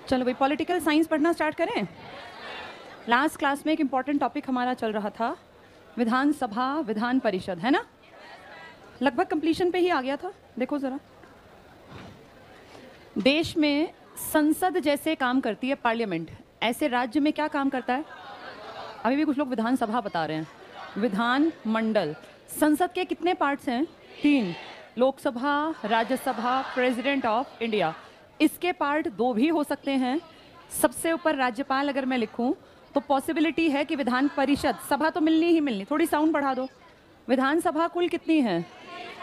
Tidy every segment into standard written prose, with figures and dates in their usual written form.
चलो भाई, political science पढ़ना स्टार्ट करें। लास्ट क्लास में एक इम्पॉर्टेंट टॉपिक हमारा चल रहा था, विधानसभा विधान परिषद, है ना? लगभग कंप्लीशन पे ही आ गया था। देखो ज़रा, देश में संसद जैसे काम करती है पार्लियामेंट, ऐसे राज्य में क्या काम करता है? अभी भी कुछ लोग विधानसभा बता रहे हैं। विधान मंडल। संसद के कितने पार्ट्स हैं? 3, Lok Sabha, Rajya Sabha, president of India. इसके पार्ट 2 भी हो सकते हैं। सबसे ऊपर राज्यपाल अगर मैं लिखूं तो पॉसिबिलिटी है कि विधान परिषद, सभा तो मिलनी ही मिलनी। थोड़ी साउंड बढ़ा दो। विधानसभा कुल कितनी है?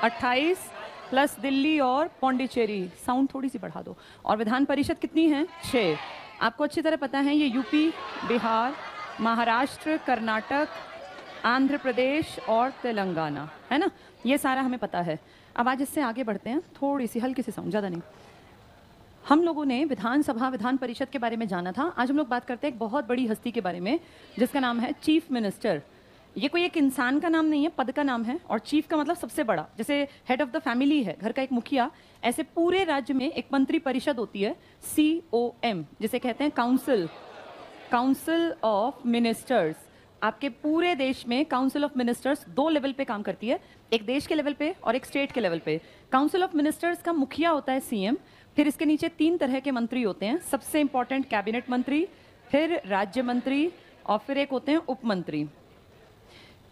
28 प्लस दिल्ली और पौंडीचेरी, साउंड थोड़ी सी बढ़ा दो। और विधान परिषद कितनी है? 6। आपको अच्छी तरह पता है ये यूपी, बिहार, महाराष्ट्र, कर्नाटक, आंध्र प्रदेश और तेलंगाना, है ना? ये सारा हमें पता है। अब आज इससे आगे बढ़ते हैं। थोड़ी सी हल्की सी साउंड, ज़्यादा नहीं। हम लोगों ने विधानसभा विधान परिषद के बारे में जाना था। आज हम लोग बात करते हैं एक बहुत बड़ी हस्ती के बारे में जिसका नाम है चीफ मिनिस्टर। ये कोई एक इंसान का नाम नहीं है, पद का नाम है। और चीफ का मतलब सबसे बड़ा, जैसे हेड ऑफ द फैमिली है, घर का एक मुखिया। ऐसे पूरे राज्य में एक मंत्री परिषद होती है, COM, जिसे कहते हैं काउंसिल ऑफ मिनिस्टर्स। आपके पूरे देश में काउंसिल ऑफ मिनिस्टर्स 2 लेवल पे काम करती है, एक देश के लेवल पे और एक स्टेट के लेवल पे। काउंसिल ऑफ मिनिस्टर्स का मुखिया होता है CM। फिर इसके नीचे 3 तरह के मंत्री होते हैं। सबसे इंपॉर्टेंट कैबिनेट मंत्री, फिर राज्य मंत्री और फिर एक होते हैं उप मंत्री।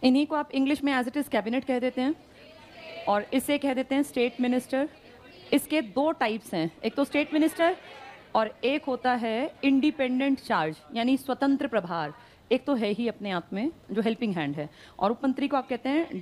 इन्हीं को आप इंग्लिश में एज इट इज कैबिनेट कह देते हैं और इसे कह देते हैं स्टेट मिनिस्टर। इसके 2 टाइप्स हैं, एक तो स्टेट मिनिस्टर और एक होता है इंडिपेंडेंट चार्ज, यानी स्वतंत्र प्रभार। एक तो है ही अपने आप में जो हेल्पिंग हैंड है। और उप मंत्री को आप कहते हैं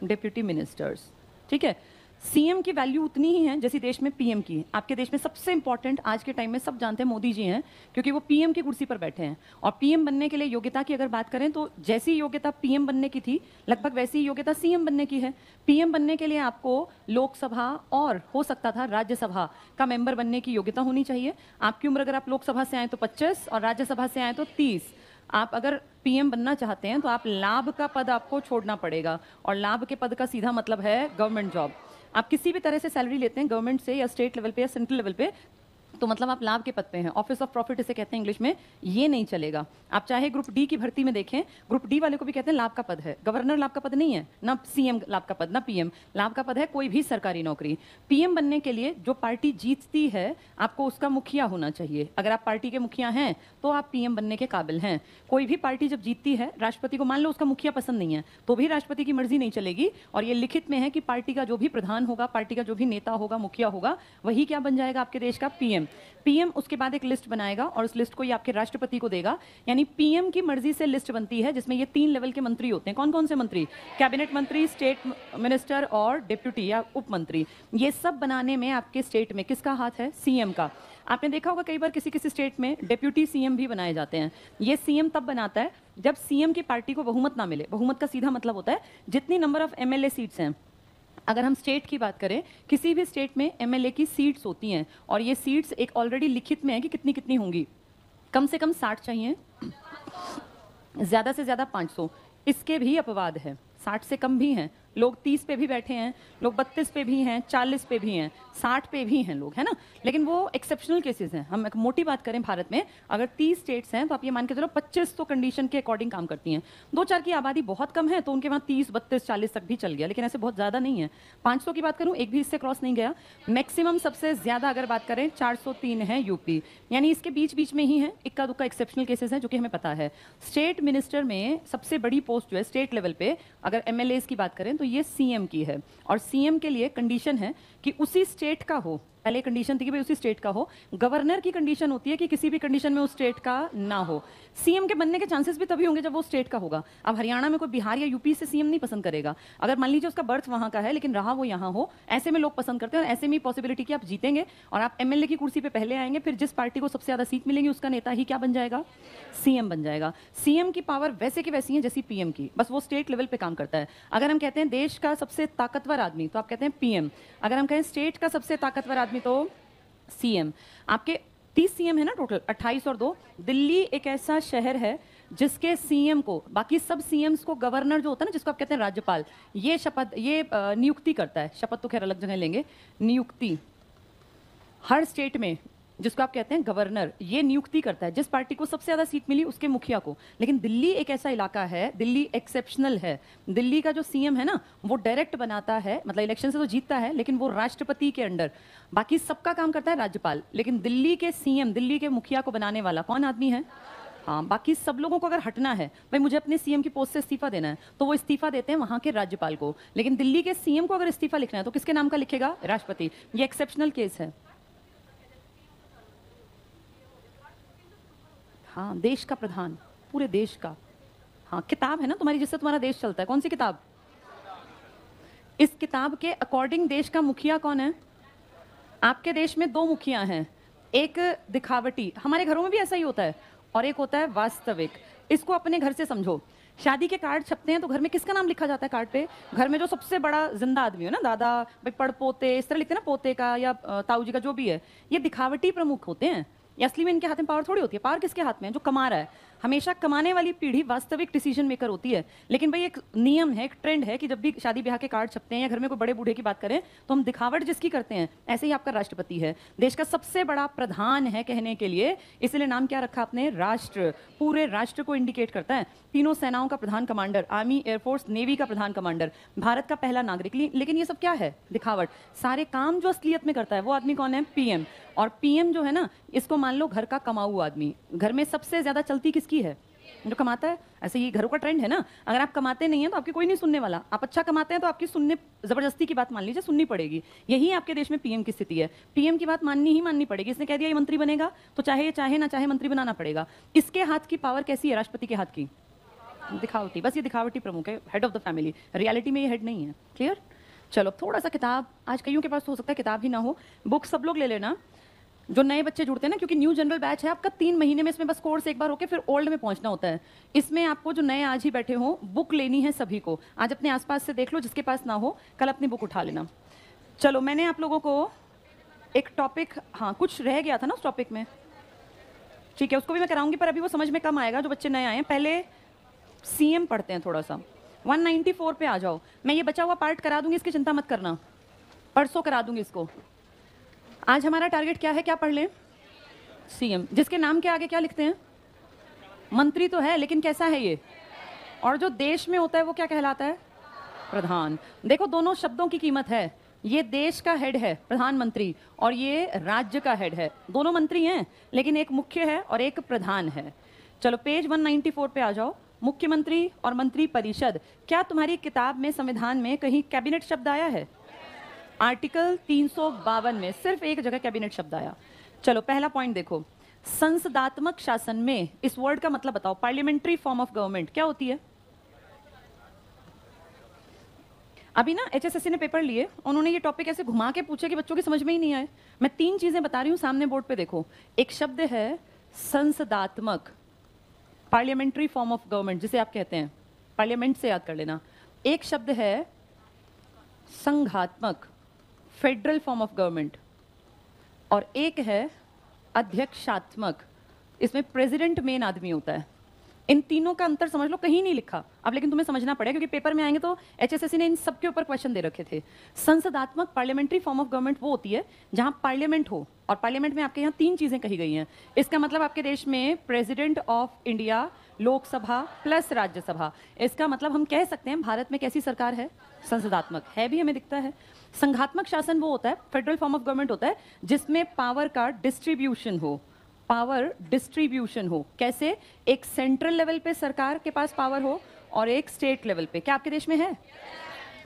डेप्यूटी मिनिस्टर्स। ठीक है। CM की वैल्यू उतनी ही है जैसी देश में PM की। आपके देश में सबसे इंपॉर्टेंट आज के टाइम में सब जानते हैं मोदी जी हैं, क्योंकि वो PM की कुर्सी पर बैठे हैं। और PM बनने के लिए योग्यता की अगर बात करें तो जैसी योग्यता PM बनने की थी लगभग वैसी योग्यता CM बनने की है। PM बनने के लिए आपको लोकसभा और हो सकता था राज्यसभा का मेंबर बनने की योग्यता होनी चाहिए। आपकी उम्र अगर आप लोकसभा से आए तो 25 और राज्यसभा से आए तो 30। आप अगर PM बनना चाहते हैं तो आप लाभ का पद आपको छोड़ना पड़ेगा, और लाभ के पद का सीधा मतलब है गवर्नमेंट जॉब। आप किसी भी तरह से सैलरी लेते हैं गवर्नमेंट से या स्टेट लेवल पे या सेंट्रल लेवल पे, तो मतलब आप लाभ के पद पे हैं। ऑफिस ऑफ प्रॉफिट इसे कहते हैं इंग्लिश में। ये नहीं चलेगा। आप चाहे ग्रुप D की भर्ती में देखें, ग्रुप D वाले को भी कहते हैं लाभ का पद है। गवर्नर लाभ का पद नहीं है, ना CM लाभ का पद, ना PM लाभ का पद है। कोई भी सरकारी नौकरी। PM बनने के लिए जो पार्टी जीतती है आपको उसका मुखिया होना चाहिए। अगर आप पार्टी के मुखिया हैं तो आप PM बनने के काबिल हैं। कोई भी पार्टी जब जीतती है, राष्ट्रपति को मान लो उसका मुखिया पसंद नहीं है तो भी राष्ट्रपति की मर्जी नहीं चलेगी। और ये लिखित में है कि पार्टी का जो भी प्रधान होगा, पार्टी का जो भी नेता होगा, मुखिया होगा, वही क्या बन जाएगा? आपके देश का PM उसके बाद एक लिस्ट बनाएगा और उस लिस्ट को ये आपके राष्ट्रपति को देगा। यानी PM की मर्जी से लिस्ट बनती है जिसमें ये 3 लेवल के मंत्री होते हैं। कौन कौन से मंत्री? कैबिनेट मंत्री, स्टेट मिनिस्टर और डिप्यूटी या उप मंत्री। ये सब बनाने में आपके स्टेट में किसका हाथ है? CM का। आपने देखा होगा कई बार किसी किसी स्टेट में डिप्यूटी CM भी बनाए जाते हैं। ये CM तब बनाता है जब CM की पार्टी को बहुमत ना मिले। बहुमत का सीधा मतलब होता है जितनी नंबर ऑफ MLA सीट्स हैं। अगर हम स्टेट की बात करें, किसी भी स्टेट में MLA की सीट्स होती हैं और ये सीट्स एक ऑलरेडी लिखित में है कि कितनी कितनी होंगी। कम से कम 60 चाहिए, ज़्यादा से ज़्यादा 500। इसके भी अपवाद है, 60 से कम भी हैं लोग। 30 पे भी बैठे हैं लोग, 32 पे भी हैं, 40 पे भी हैं, 60 पे भी हैं लोग, है ना? लेकिन वो एक्सेप्शनल केसेस हैं। हम एक मोटी बात करें, भारत में अगर 30 स्टेट्स हैं तो आप ये मान के चलो 25 तो कंडीशन के अकॉर्डिंग काम करती हैं। 2-4 की आबादी बहुत कम है तो उनके वहाँ 30, 32, 40 तक भी चल गया, लेकिन ऐसे बहुत ज़्यादा नहीं है। 500 की बात करूँ, एक भी इससे क्रॉस नहीं गया। मैक्सिमम सबसे ज़्यादा अगर बात करें 403 है यूपी, यानी इसके बीच बीच में ही है। इक्का दुक्का एक्सेप्शनल केसेस हैं जो कि हमें पता है। स्टेट मिनिस्टर में सबसे बड़ी पोस्ट जो है स्टेट लेवल पे, अगर MLAs की बात करें तो ये CM की है। और CM के लिए कंडीशन है कि उसी स्टेट का हो। पहले कंडीशन थी कि भाई उसी स्टेट का हो। गवर्नर की कंडीशन होती है कि किसी भी कंडीशन में उस स्टेट का ना हो। CM के बनने के चांसेस भी तभी होंगे जब वो स्टेट का होगा। अब हरियाणा में कोई बिहार या यूपी से CM नहीं पसंद करेगा। अगर मान लीजिए उसका बर्थ वहाँ का है लेकिन रहा वो यहाँ हो, ऐसे में लोग पसंद करते हैं। और ऐसे में पॉसिबिलिटी कि आप जीतेंगे और आप MLA की कुर्सी पे पहले आएंगे, फिर जिस पार्टी को सबसे ज़्यादा सीट मिलेंगी उसका नेता ही क्या बन जाएगा? CM बन जाएगा। CM की पावर वैसे की वैसी है जैसी PM की, बस वो स्टेट लेवल पे काम करता है। अगर हम कहते हैं देश का सबसे ताकतवर आदमी तो आप कहते हैं PM। अगर हम कहें स्टेट का सबसे ताकतवर आदमी तो CM। आपके 30 CM है ना टोटल, 28 और 2। दिल्ली एक ऐसा शहर है जिसके CM को, बाकी सब CMs को गवर्नर जो होता है ना, जिसको आप कहते हैं राज्यपाल, ये नियुक्ति करता है। शपथ तो खैर अलग जगह लेंगे, नियुक्ति हर स्टेट में जिसको आप कहते हैं गवर्नर, ये नियुक्ति करता है जिस पार्टी को सबसे ज्यादा सीट मिली उसके मुखिया को। लेकिन दिल्ली एक ऐसा इलाका है, दिल्ली एक्सेप्शनल है, दिल्ली का जो सीएम है ना वो डायरेक्ट बनाता है, मतलब इलेक्शन से तो जीतता है लेकिन वो राष्ट्रपति के अंडर, बाकी सबका काम करता है राज्यपाल। लेकिन दिल्ली के सीएम, दिल्ली के मुखिया को बनाने वाला कौन आदमी है? हाँ, बाकी सब लोगों को अगर हटना है, भाई मुझे अपने सीएम की पोस्ट से इस्तीफा देना है, तो वो इस्तीफा देते हैं वहां के राज्यपाल को। लेकिन दिल्ली के सीएम को अगर इस्तीफा लिखना है तो किसके नाम का लिखेगा? राष्ट्रपति। ये एक्सेप्शनल केस है। हाँ, देश का प्रधान, पूरे देश का। हाँ, किताब है ना तुम्हारी जिससे तुम्हारा देश चलता है, कौन सी किताब? इस किताब के अकॉर्डिंग देश का मुखिया कौन है? आपके देश में दो मुखिया हैं, एक दिखावटी, हमारे घरों में भी ऐसा ही होता है, और एक होता है वास्तविक। इसको अपने घर से समझो। शादी के कार्ड छपते हैं तो घर में किसका नाम लिखा जाता है कार्ड पे? घर में जो सबसे बड़ा जिंदा आदमी है ना, दादा, भाई पड़पोते, इस तरह लिखते हैं ना, पोते का या ताऊ जी का, जो भी है। ये दिखावटी प्रमुख होते हैं। ये असली में इनके हाथ में पावर थोड़ी होती है। पावर किसके हाथ में है? जो कमा रहा है। हमेशा कमाने वाली पीढ़ी वास्तविक डिसीजन मेकर होती है। लेकिन भाई एक नियम है, एक ट्रेंड है कि जब भी शादी ब्याह के कार्ड छपते हैं या घर में कोई बड़े बूढ़े की बात करें तो हम दिखावट जिसकी करते हैं। ऐसे ही आपका राष्ट्रपति है, देश का सबसे बड़ा प्रधान है कहने के लिए, इसलिए नाम क्या रखा आपने? राष्ट्र। पूरे राष्ट्र को इंडिकेट करता है। तीनों सेनाओं का प्रधान कमांडर, आर्मी, एयरफोर्स, नेवी का प्रधान कमांडर, भारत का पहला नागरिक। लेकिन ये सब क्या है? दिखावट। सारे काम जो असलियत में करता है वो आदमी कौन है? पीएम। और पीएम जो है ना, इसको मान लो घर का कमाऊ आदमी। घर में सबसे ज्यादा चलती किसकी है? जो कमाता है। ऐसे ही घरों का ट्रेंड है ना, अगर आप कमाते नहीं हैं तो आपकी कोई नहीं सुनने वाला। आप अच्छा कमाते हैं तो आपकी सुनने, जबरदस्ती की बात मान लीजिए, सुननी पड़ेगी। यही आपके देश में पीएम की स्थिति है। पीएम की बात माननी ही माननी पड़ेगी। इसने कह दिया ये मंत्री बनेगा तो चाहे ना चाहे मंत्री बनाना पड़ेगा। इसके हाथ की पावर कैसी है? राष्ट्रपति के हाथ की दिखावटी। बस ये दिखावटी प्रमुख है, head of the family. Reality में ये हेड नहीं है। क्लियर? चलो थोड़ा सा किताब, आज कईयों के पास तो हो सकता है किताब ही ना हो, बुक सब लोग ले लेना। जो नए बच्चे जुड़ते हैं ना, क्योंकि न्यू जनरल बैच है आपका, 3 महीने में इसमें बस कोर्स एक बार होके फिर ओल्ड में पहुंचना होता है। इसमें आपको जो नए आज ही बैठे हो, बुक लेनी है सभी को। आज अपने आसपास से देख लो, जिसके पास ना हो कल अपनी बुक उठा लेना। चलो, मैंने आप लोगों को एक टॉपिक, हाँ कुछ रह गया था ना उस टॉपिक में, ठीक है, उसको भी मैं कराऊंगी, पर अभी वो समझ में कम आएगा जो बच्चे नए आए हैं। पहले सीएम पढ़ते हैं थोड़ा सा। 194 पे आ जाओ। मैं ये बचा हुआ पार्ट करा दूंगी, इसकी चिंता मत करना, परसों करा दूंगी इसको। आज हमारा टारगेट क्या है? क्या पढ़ लें? सीएम, जिसके नाम के आगे क्या लिखते हैं? मंत्री तो है, लेकिन कैसा है ये? और जो देश में होता है वो क्या कहलाता है? प्रधान। देखो, दोनों शब्दों की कीमत है। ये देश का हेड है प्रधानमंत्री, और ये राज्य का हेड है। दोनों मंत्री हैं, लेकिन एक मुख्य है और एक प्रधान है। चलो पेज 194 पे आ जाओ। मुख्यमंत्री और मंत्री परिषद। क्या तुम्हारी किताब में, संविधान में कहीं कैबिनेट शब्द आया है? आर्टिकल 352 में सिर्फ एक जगह कैबिनेट शब्द आया। चलो पहला पॉइंट देखो, संसदात्मक शासन में इस वर्ड का मतलब बताओ। पार्लियामेंट्री फॉर्म ऑफ गवर्नमेंट क्या होती है? अभी ना एचएसएससी ने पेपर लिए, उन्होंने ये टॉपिक ऐसे घुमा के पूछे कि बच्चों की समझ में ही नहीं आए। मैं 3 चीजें बता रही हूं, सामने बोर्ड पे देखो। एक शब्द है संसदात्मक, पार्लियामेंट्री फॉर्म ऑफ गवर्नमेंट जिसे आप कहते हैं, पार्लियामेंट से याद कर लेना। एक शब्द है संघात्मक, फेडरल फॉर्म ऑफ गवर्नमेंट, और एक है अध्यक्षात्मक, इसमें प्रेसिडेंट मेन आदमी होता है। इन तीनों का अंतर समझ लो, कहीं नहीं लिखा अब, लेकिन तुम्हें समझना पड़ेगा क्योंकि पेपर में आएंगे तो एचएसएससी ने इन सब के ऊपर क्वेश्चन दे रखे थे। संसदात्मक, पार्लियामेंट्री फॉर्म ऑफ गवर्नमेंट वो होती है जहां पार्लियामेंट हो, और पार्लियामेंट में आपके यहाँ 3 चीजें कही गई हैं। इसका मतलब आपके देश में president of India, Lok Sabha plus Rajya Sabha. इसका मतलब हम कह सकते हैं भारत में कैसी सरकार है? संसदात्मक है, भी हमें दिखता है। संघात्मक शासन वो होता है, फेडरल फॉर्म ऑफ गवर्नमेंट होता है, जिसमें पावर का डिस्ट्रीब्यूशन हो, पावर डिस्ट्रीब्यूशन हो। कैसे? एक सेंट्रल लेवल पे सरकार के पास पावर हो और एक स्टेट लेवल पे। क्या आपके देश में है?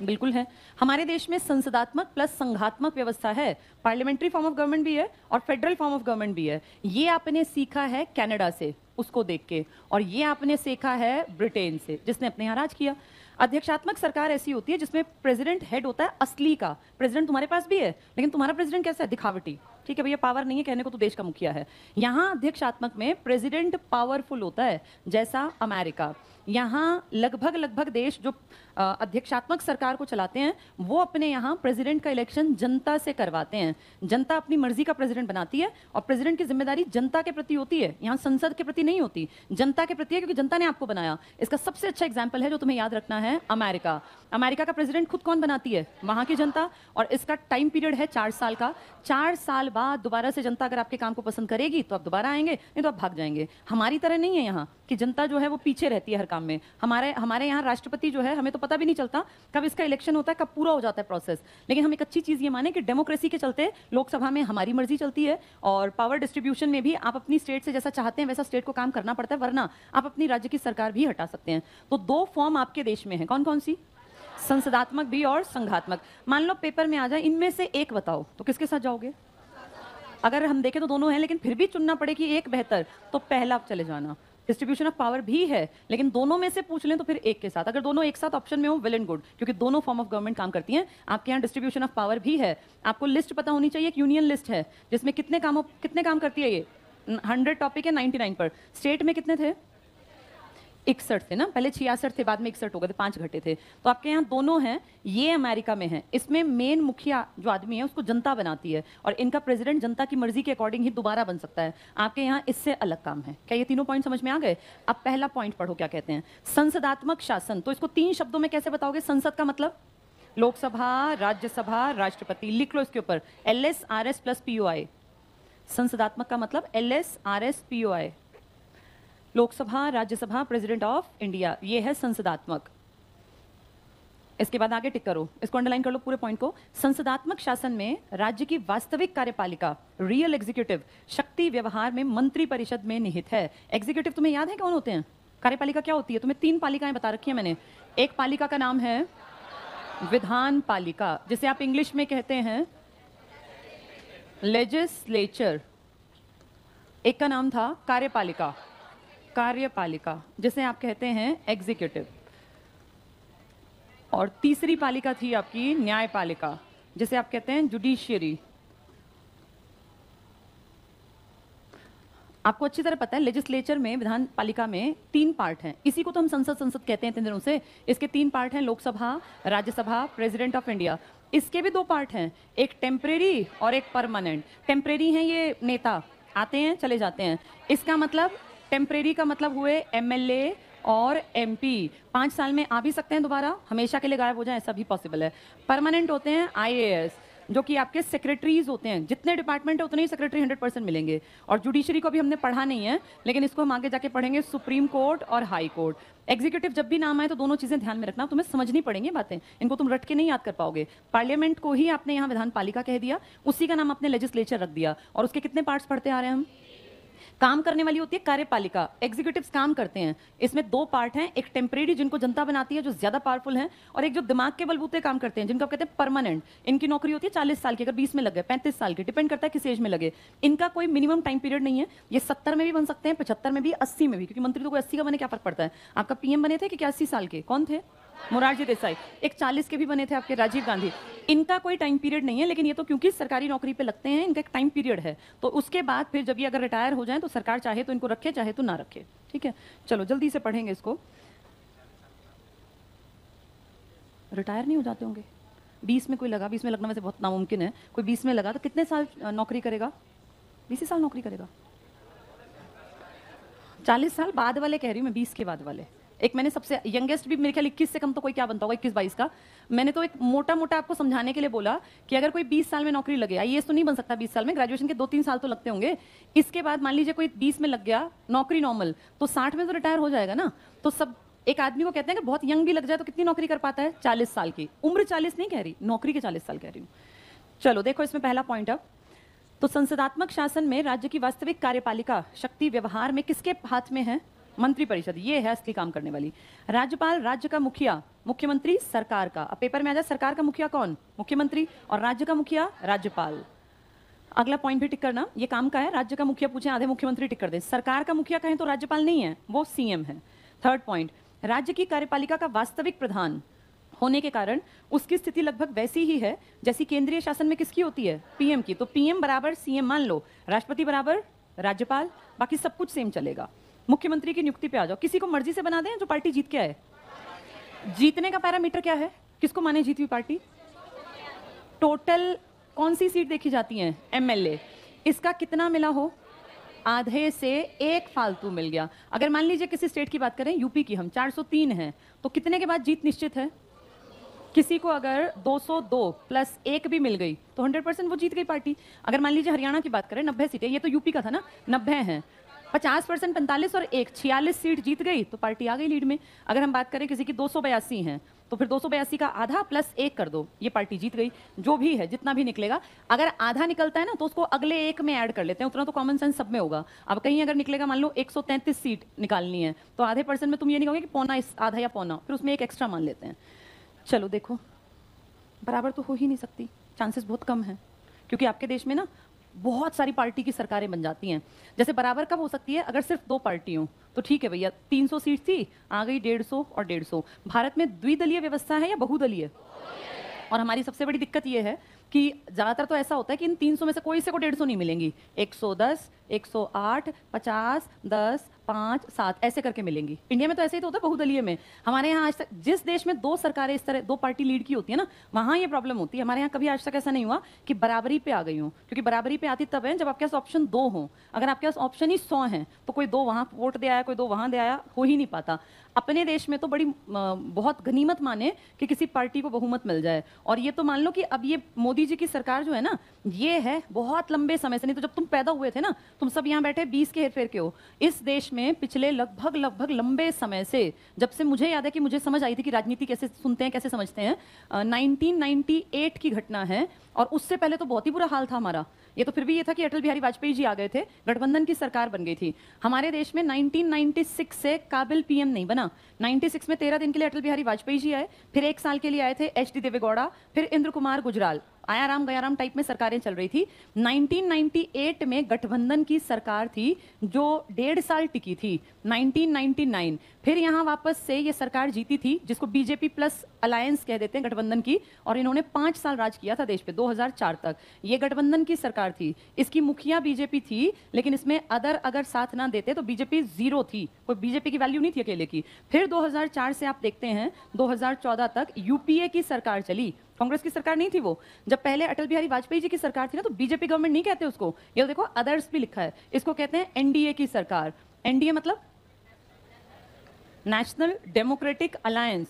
बिल्कुल है। हमारे देश में संसदात्मक प्लस संघात्मक व्यवस्था है, पार्लियामेंट्री फॉर्म ऑफ गवर्नमेंट भी है और फेडरल फॉर्म ऑफ गवर्नमेंट भी है। ये आपने सीखा है कनाडा से, उसको देख के, और ये आपने सीखा है ब्रिटेन से, जिसने अपने यहाँ राज किया। अध्यक्षात्मक सरकार ऐसी होती है जिसमें प्रेसिडेंट हेड होता है असली का। प्रेसिडेंट तुम्हारे पास भी है, लेकिन तुम्हारा प्रेसिडेंट कैसा है? दिखावटी। ठीक है भैया, पावर नहीं है कहने को तो देश का मुखिया है। यहाँ अध्यक्षात्मक में प्रेसिडेंट पावरफुल होता है, जैसा अमेरिका। यहाँ लगभग देश जो अध्यक्षात्मक सरकार को चलाते हैं वो अपने यहाँ प्रेसिडेंट का इलेक्शन जनता से करवाते हैं। जनता अपनी मर्जी का प्रेसिडेंट बनाती है और प्रेसिडेंट की जिम्मेदारी जनता के प्रति होती है, यहाँ संसद के प्रति नहीं होती, जनता के प्रति है, क्योंकि जनता ने आपको बनाया। इसका सबसे अच्छा एग्जाम्पल है जो तुम्हें याद रखना है, अमेरिका। अमेरिका का प्रेसिडेंट खुद कौन बनाती है? वहां की जनता। और इसका टाइम पीरियड है 4 साल का। 4 साल बाद दोबारा से जनता अगर आपके काम को पसंद करेगी तो आप दोबारा आएंगे, नहीं तो आप भाग जाएंगे। हमारी तरह नहीं है यहाँ कि जनता जो है वो पीछे रहती है हर काम में। हमारे यहाँ राष्ट्रपति जो है, हमें तो पता भी नहीं चलता कब इसका इलेक्शन होता है, कब पूरा हो जाता है प्रोसेस। लेकिन हम एक अच्छी चीज ये माने कि डेमोक्रेसी के चलते लोकसभा में हमारी मर्जी चलती है और पावर डिस्ट्रीब्यूशन में भी आप अपनी स्टेट से जैसा चाहते हैं वैसा स्टेट को काम करना पड़ता है, वरना आप अपनी राज्य की सरकार भी हटा सकते हैं। तो 2 फॉर्म आपके देश में है, कौन कौन सी? संसदात्मक भी और संघात्मक। मान लो पेपर में आ जाए, इनमें से एक बताओ, तो किसके साथ जाओगे? अगर हम देखें तो दोनों हैं, लेकिन फिर भी चुनना पड़े कि एक बेहतर, तो पहला चले जाना। डिस्ट्रीब्यूशन ऑफ पावर भी है, लेकिन दोनों में से पूछ लें तो फिर एक के साथ। अगर दोनों एक साथ ऑप्शन में हो, वेल एंड गुड, क्योंकि दोनों फॉर्म ऑफ गवर्नमेंट काम करती हैं। आपके यहाँ डिस्ट्रीब्यूशन ऑफ पावर भी है। आपको लिस्ट पता होनी चाहिए, एक यूनियन लिस्ट है जिसमें कितने काम करती है ये। 100 टॉपिक है 99 पर। स्टेट में कितने थे? 61 थे ना, पहले 66 थे, बाद में 61 हो गए थे, 5 घटे थे। तो आपके यहाँ दोनों हैं, ये अमेरिका में है। इसमें मेन मुखिया जो आदमी है उसको जनता बनाती है और इनका प्रेसिडेंट जनता की मर्जी के अकॉर्डिंग ही दोबारा बन सकता है। आपके यहाँ इससे अलग काम है। क्या ये तीनों पॉइंट समझ में आ गए? अब पहला पॉइंट पढ़ो, क्या कहते हैं? संसदात्मक शासन। तो इसको 3 शब्दों में कैसे बताओगे? संसद का मतलब लोकसभा, राज्यसभा, राष्ट्रपति। लिख लो इसके ऊपर LSRS + POI। संसदात्मक का मतलब LSRS POI, Lok Sabha, Rajya Sabha, president of India, ये है संसदात्मक। इसके बाद आगे टिक करो, इसको अंडरलाइन कर लो पूरे पॉइंट को। संसदात्मक शासन में राज्य की वास्तविक कार्यपालिका, रियल एग्जीक्यूटिव, शक्ति व्यवहार में मंत्री परिषद में निहित है। एग्जीक्यूटिव तुम्हें याद है कौन होते हैं? कार्यपालिका क्या होती है? तुम्हें 3 पालिकाएं बता रखी है मैंने। एक पालिका का नाम है विधान पालिका, जिसे आप इंग्लिश में कहते हैं लेजिस्लेचर। एक का नाम था कार्यपालिका, जिसे आप कहते हैं एग्जीक्यूटिव। और तीसरी पालिका थी आपकी न्यायपालिका, जिसे आप कहते हैं जुडिशियरी। आपको अच्छी तरह पता है लेजिस्लेचर में, विधान पालिका में 3 पार्ट हैं। इसी को तो हम संसद कहते हैं इतने दिनों से। इसके 3 पार्ट हैं, Lok Sabha, Rajya Sabha, president of India. इसके भी 2 पार्ट हैं, एक टेम्परेरी और एक परमानेंट। टेम्परेरी हैं ये नेता, आते हैं चले जाते हैं। इसका मतलब, टेम्परेरी का मतलब हुए MLA और MP, 5 साल में आ भी सकते हैं दोबारा, हमेशा के लिए गायब हो जाए ऐसा भी पॉसिबल है। परमानेंट होते हैं IAS, जो कि आपके सेक्रेटरीज होते हैं। जितने डिपार्टमेंट है उतने ही सेक्रेटरी 100% मिलेंगे। और जुडिशरी को भी हमने पढ़ा नहीं है, लेकिन इसको हम आगे जाके पढ़ेंगे, सुप्रीम कोर्ट और हाई कोर्ट। एग्जीक्यूटिव जब भी नाम आए तो दोनों चीजें ध्यान में रखना, तुम्हें समझनी पड़ेंगी बातें, इनको तुम रट के नहीं याद कर पाओगे। पार्लियामेंट को ही आपने यहाँ विधान पालिका कह दिया, उसी का नाम आपने लेजिस्लेचर रख दिया। और उसके कितने पार्ट्स पढ़ते आ रहे हैं हम? काम करने वाली होती है कार्यपालिका, एग्जीक्यूटिव्स काम करते हैं। इसमें 2 पार्ट हैं, एक टेम्परेरी जिनको जनता बनाती है जो ज्यादा पावरफुल हैं, और एक जो दिमाग के बलबूते काम करते हैं जिनको कहते हैं परमानेंट। इनकी नौकरी होती है 40 साल की, अगर 20 में लग गए 35 साल की, डिपेंड करता है किस एज में लगे। इनका कोई मिनिमम टाइम पीरियड नहीं है। ये 70 में भी बन सकते हैं, 75 में भी, 80 में भी, क्योंकि मंत्री तो कोई 80 का बने क्या फर्क पड़ता है। आपका PM बने थे कि 80 साल के? कौन थे? मोरारजी देसाई। एक 40 के भी बने थे आपके, राजीव गांधी। इनका कोई टाइम पीरियड नहीं है, लेकिन ये तो क्योंकि सरकारी नौकरी पे लगते हैं, इनका एक टाइम पीरियड है। तो उसके बाद फिर जब ये अगर रिटायर हो जाए तो सरकार चाहे तो इनको रखे, चाहे तो ना रखे। ठीक है, चलो जल्दी से पढ़ेंगे इसको। रिटायर नहीं हो जाते होंगे? 20 में कोई लगा, 20 में लगना वैसे बहुत नामुमकिन है। कोई 20 में लगा तो कितने साल नौकरी करेगा? 20 साल नौकरी करेगा। 40 साल बाद वाले कह रही हूँ मैं, 20 के बाद वाले। एक मैंने सबसे यंगेस्ट भी मेरे ख्याल 21 से कम तो कोई क्या बनता होगा, 21-22 का। मैंने तो एक मोटा आपको समझाने के लिए बोला कि अगर कोई 20 साल में नौकरी लगे, IAS तो नहीं बन सकता 20 साल में, ग्रेजुएशन के 2-3 साल तो लगते होंगे। इसके बाद मान लीजिए कोई 20 में लग गया नौकरी नॉर्मल, तो 60 में तो रिटायर हो जाएगा ना। तो सब एक आदमी को कहते हैं कि बहुत यंग भी लग जाए तो कितनी नौकरी कर पाता है? 40 साल की उम्र। 40 नहीं कह रही, नौकरी के 40 साल कह रही हूँ। चलो देखो इसमें पहला पॉइंट। अब तो संसदात्मक शासन में राज्य की वास्तविक कार्यपालिका शक्ति व्यवहार में किसके हाथ में है? मंत्रिपरिषद, ये है असली काम करने वाली। राज्यपाल राज्य का मुखिया, मुख्यमंत्री सरकार का। अब पेपर में आ जाए, सरकार का मुखिया कौन? मुख्यमंत्री। और राज्य का मुखिया राज्यपाल। अगला पॉइंट भी टिक करना, ये काम का है। राज्य का मुखिया पूछे, आधे मुख्यमंत्री टिक कर दे। सरकार का मुखिया कहें तो राज्यपाल नहीं है, वो CM है। थर्ड पॉइंट, राज्य की कार्यपालिका का वास्तविक प्रधान होने के कारण उसकी स्थिति लगभग वैसी ही है जैसी केंद्रीय शासन में किसकी होती है? PM की। तो PM बराबर CM मान लो, राष्ट्रपति बराबर राज्यपाल, बाकी सब कुछ सेम चलेगा। मुख्यमंत्री की नियुक्ति पे आ जाओ, किसी को मर्जी से बना दें जो पार्टी जीत के आए। जीतने का पैरामीटर क्या है, किसको माने जीती हुई पार्टी? टोटल कौन सी सीट देखी जाती है? एमएलए। इसका कितना मिला हो? आधे से एक फालतू मिल गया। अगर मान लीजिए किसी स्टेट की बात करें, यूपी की, हम 403 हैं, तो कितने के बाद जीत निश्चित है? किसी को अगर 202 प्लस 1 भी मिल गई तो 100% वो जीत गई पार्टी। अगर मान लीजिए हरियाणा की बात करें, 90 सीटें, ये तो यूपी का था ना, 90 हैं, 50% 45 और 1 46 सीट जीत गई तो पार्टी आ गई लीड में। अगर हम बात करें किसी की 282 हैं तो फिर 282 का आधा प्लस 1 कर दो, ये पार्टी जीत गई। जो भी है, जितना भी निकलेगा, अगर आधा निकलता है ना तो उसको अगले एक में ऐड कर लेते हैं, उतना तो कॉमन सेंस सब में होगा। अब कहीं अगर निकलेगा, मान लो 133 सीट निकालनी है तो आधे परसेंट में तुम ये नहीं कहोगे कि पौना, इस आधा या पौना, फिर उसमें एक एक्स्ट्रा मान लेते हैं। चलो देखो, बराबर तो हो ही नहीं सकती, चांसेस बहुत कम हैं, क्योंकि आपके देश में ना बहुत सारी पार्टी की सरकारें बन जाती हैं। जैसे बराबर कब हो सकती है? अगर सिर्फ 2 पार्टी हो तो ठीक है भैया, 300 सीट थी, आ गई 150 और 150। भारत में द्विदलीय व्यवस्था है या बहुदलीय? और हमारी सबसे बड़ी दिक्कत ये है कि ज़्यादातर तो ऐसा होता है कि इन 300 में से कोई से को 150 नहीं मिलेंगी, 110, 108, 50, 10, 5, 7 ऐसे करके मिलेंगी। इंडिया में तो ऐसे ही तो होता है बहुदलीय में। हमारे यहाँ आज तक जिस देश में 2 सरकारें इस तरह 2 पार्टी लीड की होती है ना, वहाँ ये प्रॉब्लम होती है। हमारे यहाँ कभी आज तक ऐसा नहीं हुआ कि बराबरी पे आ गई हो, क्योंकि बराबरी पे आती तब है जब आपके पास ऑप्शन 2 हो। अगर आपके पास ऑप्शन ही 100 हैं तो कोई 2 वहाँ वोट दे आया, कोई 2 वहाँ दे आया, हो ही नहीं पाता। अपने देश में तो बड़ी बहुत गनीमत माने कि किसी पार्टी को बहुमत मिल जाए। और ये तो मान लो कि अब ये मोदी जी की सरकार जो है ना, ये है बहुत लंबे समय से, नहीं तो जब तुम पैदा हुए थे ना, तुम सब यहाँ बैठे 20 के हेरफेर के हो। इस देश में पिछले लगभग लंबे समय से, जब से मुझे याद है कि मुझे समझ आई थी कि राजनीति कैसे सुनते हैं, कैसे समझते हैं, 1998 की घटना है। और उससे पहले तो बहुत ही बुरा हाल था हमारा। ये तो फिर भी ये था कि अटल बिहारी वाजपेयी जी आ गए थे, गठबंधन की सरकार बन गई थी। हमारे देश में 1996 से काबिल पीएम नहीं बना। 96 में 13 दिन के लिए अटल बिहारी वाजपेयी जी आए, फिर 1 साल के लिए आए थे एचडी देवेगौड़ा, फिर इंद्र कुमार गुजराल, आया राम गया राम टाइप में सरकारें चल रही थी। 1998 में गठबंधन की सरकार थी जो 1.5 साल टिकी थी। 1999 फिर यहाँ वापस से ये सरकार जीती थी, जिसको बीजेपी प्लस अलायंस कह देते हैं गठबंधन की, और इन्होंने 5 साल राज किया था देश पे 2004 तक। ये गठबंधन की सरकार थी, इसकी मुखिया बीजेपी थी, लेकिन इसमें अगर साथ ना देते तो बीजेपी 0 थी, कोई बीजेपी की वैल्यू नहीं थी अकेले की। फिर 2004 से आप देखते हैं 2014 तक यूपीए की सरकार चली, कांग्रेस की सरकार नहीं थी वो। जब पहले अटल बिहारी वाजपेयी जी की सरकार थी ना, तो बीजेपी गवर्नमेंट नहीं कहते उसको, ये देखो अदर्स भी लिखा है, इसको कहते हैं एनडीए की सरकार। एनडीए मतलब नेशनल डेमोक्रेटिक अलायंस,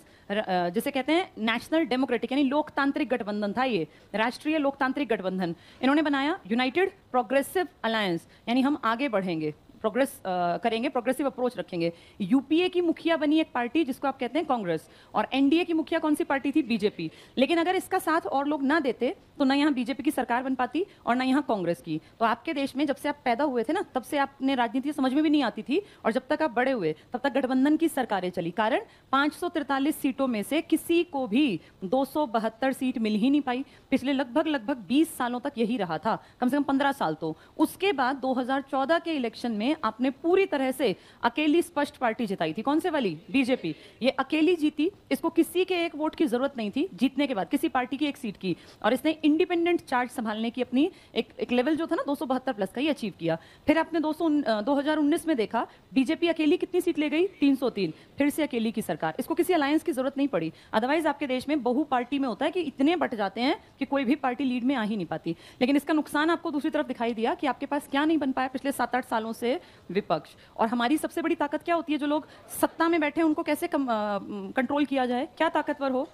जिसे कहते हैं नेशनल डेमोक्रेटिक, यानी लोकतांत्रिक गठबंधन था ये, राष्ट्रीय लोकतांत्रिक गठबंधन। इन्होंने बनाया यूनाइटेड प्रोग्रेसिव अलायंस, यानी हम आगे बढ़ेंगे, प्रोग्रेस करेंगे, प्रोग्रेसिव अप्रोच रखेंगे। यूपीए की मुखिया बनी एक पार्टी जिसको आप कहते हैं कांग्रेस, और एनडीए की मुखिया कौन सी पार्टी थी? बीजेपी। लेकिन अगर इसका साथ और लोग ना देते तो ना यहाँ बीजेपी की सरकार बन पाती और ना यहाँ कांग्रेस की। तो आपके देश में जब से आप पैदा हुए थे ना, तब से आपने राजनीति समझ में भी नहीं आती थी, और जब तक आप बड़े हुए तब तक गठबंधन की सरकारें चली। कारण 543 सीटों में से किसी को भी 272 सीट मिल ही नहीं पाई। पिछले लगभग 20 सालों तक यही रहा था, कम से कम 15 साल। तो उसके बाद 2014 के इलेक्शन में आपने पूरी तरह से अकेली स्पष्ट पार्टी जिताई थी। कौन से वाली? बीजेपी। ये अकेली जीती, इसको किसी के एक वोट की जरूरत नहीं थी जीतने के बाद, किसी पार्टी की एक सीट की, और इसने इंडिपेंडेंट चार्ज संभालने की अपनी एक लेवल जो था ना 272 प्लस का, ही अचीव किया। फिर आपने 2019 में देखा बीजेपी अकेली कितनी सीट ले गई? 303। फिर से अकेली की सरकार, इसको किसी अलायंस की जरूरत नहीं पड़ी। अदरवाइज आपके देश में बहु पार्टी में होता है कि इतने बट जाते हैं कि कोई भी पार्टी लीड में आ ही नहीं पाती। लेकिन इसका नुकसान आपको दूसरी तरफ दिखाई दिया कि आपके पास क्या नहीं बन पाया पिछले 7-8 सालों से? विपक्ष। और हमारी सबसे बड़ी ताकत क्या होती है? जो लोग सत्ता में बैठे हैं उनको कैसे कंट्रोल किया जाए, क्या ताकतवर हो?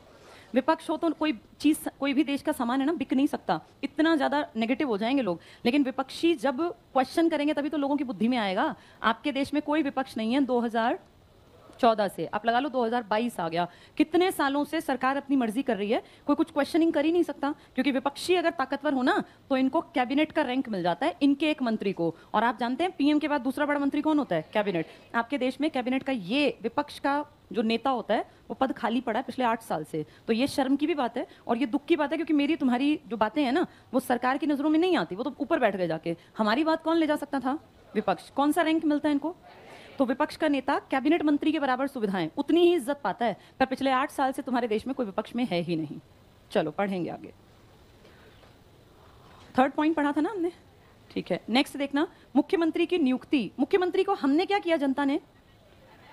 विपक्ष हो तो कोई चीज, कोई भी देश का सामान है ना, बिक नहीं सकता, इतना ज्यादा नेगेटिव हो जाएंगे लोग। लेकिन विपक्षी जब क्वेश्चन करेंगे तभी तो लोगों की बुद्धि में आएगा। आपके देश में कोई विपक्ष नहीं है 2014 से, आप लगा लो 2022 आ गया। कितने सालों से सरकार अपनी मर्जी कर रही है, कोई कुछ क्वेश्चनिंग कर ही नहीं सकता, क्योंकि विपक्षी अगर ताकतवर हो ना तो इनको कैबिनेट का रैंक मिल जाता है, इनके एक मंत्री को। और आप जानते हैं पीएम के बाद दूसरा बड़ा मंत्री कौन होता है? कैबिनेट। आपके देश में कैबिनेट का ये विपक्ष का जो नेता होता है वो पद खाली पड़ा है पिछले 8 साल से। तो ये शर्म की भी बात है और ये दुख की बात है, क्योंकि मेरी तुम्हारी जो बातें हैं ना वो सरकार की नजरों में नहीं आती, वो तो ऊपर बैठ गए जाके। हमारी बात कौन ले जा सकता था? विपक्ष। कौन सा रैंक मिलता है इनको? तो विपक्ष का नेता कैबिनेट मंत्री के बराबर सुविधाएं, उतनी ही इज्जत पाता है। पर पिछले 8 साल से तुम्हारे देश में कोई विपक्ष में है ही नहीं। चलो पढ़ेंगे आगे। 3rd पॉइंट पढ़ा था ना हमने, ठीक है, नेक्स्ट देखना, मुख्यमंत्री की नियुक्ति, मुख्यमंत्री को हमने क्या किया, जनता ने,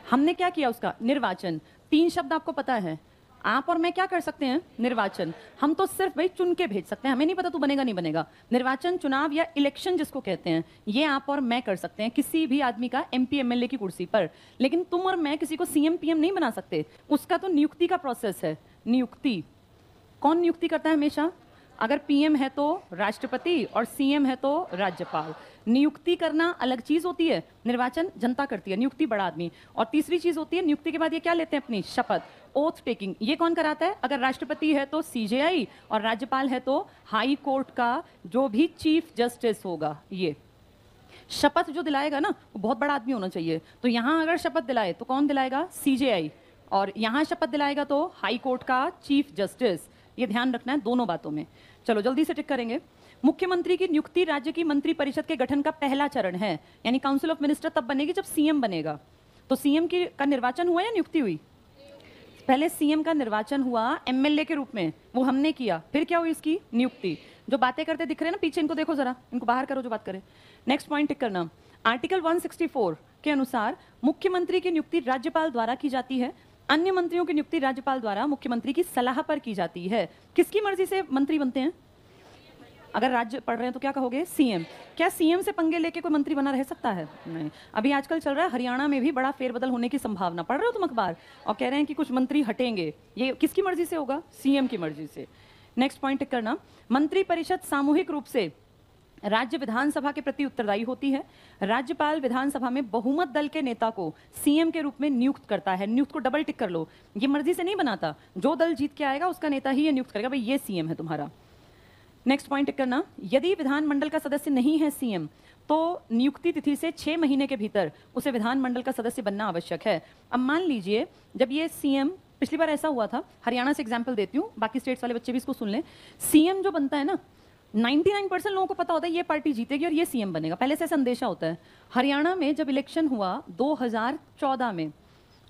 हमने क्या किया, उसका निर्वाचन। 3 शब्द आपको पता है, आप और मैं क्या कर सकते हैं, निर्वाचन। हम तो सिर्फ भाई चुन के भेज सकते हैं, हमें नहीं पता तू बनेगा नहीं बनेगा। निर्वाचन, चुनाव या इलेक्शन जिसको कहते हैं, ये आप और मैं कर सकते हैं किसी भी आदमी का एमपी एमएलए की कुर्सी पर। लेकिन तुम और मैं किसी को सीएम पीएम नहीं बना सकते, उसका तो नियुक्ति का प्रोसेस है। नियुक्ति कौन नियुक्ति करता है हमेशा, अगर पीएम है तो राष्ट्रपति और सीएम है तो राज्यपाल। नियुक्ति करना अलग चीज होती है, निर्वाचन जनता करती है, नियुक्ति बड़ा आदमी। और तीसरी चीज होती है, नियुक्ति के बाद ये क्या लेते हैं, अपनी शपथ, ओथ टेकिंग। ये कौन कराता है, अगर राष्ट्रपति है तो सीजेआई और राज्यपाल है तो हाई कोर्ट का जो भी चीफ जस्टिस होगा। ये शपथ जो दिलाएगा ना, वो बहुत बड़ा आदमी होना चाहिए। तो यहाँ अगर शपथ दिलाए तो कौन दिलाएगा, सीजेआई, और यहाँ शपथ दिलाएगा तो हाई कोर्ट का चीफ जस्टिस। ये ध्यान रखना है दोनों बातों में। चलो जल्दी से टिक करेंगे। मुख्यमंत्री की नियुक्ति राज्य की मंत्री परिषद के गठन का पहला चरण है, यानी काउंसिल ऑफ मिनिस्टर तब बनेगी जब सीएम बनेगा। तो सीएम का निर्वाचन हुआ या नियुक्ति हुई, पहले सीएम का निर्वाचन हुआ एमएलए के रूप में, वो हमने किया, फिर क्या हुई, इसकी नियुक्ति। जो बातें करते दिख रहे हैं ना पीछे, इनको देखो जरा, इनको बाहर करो जो बात करें। नेक्स्ट पॉइंट टिक करना, आर्टिकल 164 के अनुसार मुख्यमंत्री की नियुक्ति राज्यपाल द्वारा की जाती है, अन्य मंत्रियों की नियुक्ति राज्यपाल द्वारा मुख्यमंत्री की सलाह पर की जाती है। किसकी मर्जी से मंत्री बनते हैं, अगर राज्य पढ़ रहे हैं तो क्या कहोगे, सीएम। क्या सीएम से पंगे लेके कोई मंत्री बना रह सकता है, नहीं। अभी आजकल चल रहा है हरियाणा में भी बड़ा फेरबदल होने की संभावना, पढ़ रहे हो तुम अखबार, और कह रहे हैं कि कुछ मंत्री हटेंगे। ये किसकी मर्जी से होगा, सीएम की मर्जी से। नेक्स्ट पॉइंट टिक करना, मंत्री परिषद सामूहिक रूप से राज्य विधानसभा के प्रति उत्तरदायी होती है। राज्यपाल विधानसभा में बहुमत दल के नेता को सीएम के रूप में नियुक्त करता है। नियुक्त को डबल टिक कर लो, ये मर्जी से नहीं बनाता, जो दल जीत के आएगा उसका नेता ही ये नियुक्त करेगा, भाई ये सीएम है तुम्हारा। नेक्स्ट पॉइंट टिक करना, यदि विधानमंडल का सदस्य नहीं है सीएम तो नियुक्ति तिथि से 6 महीने के भीतर उसे विधानमंडल का सदस्य बनना आवश्यक है। अब मान लीजिए जब ये सीएम, पिछली बार ऐसा हुआ था, हरियाणा से एग्जाम्पल देती हूँ, बाकी स्टेट्स वाले बच्चे भी इसको सुन लें। सीएम जो बनता है ना, 99% लोगों को पता होता है ये पार्टी जीतेगी और ये सीएम बनेगा, पहले से संदेशा होता है। हरियाणा में जब इलेक्शन हुआ 2014 में,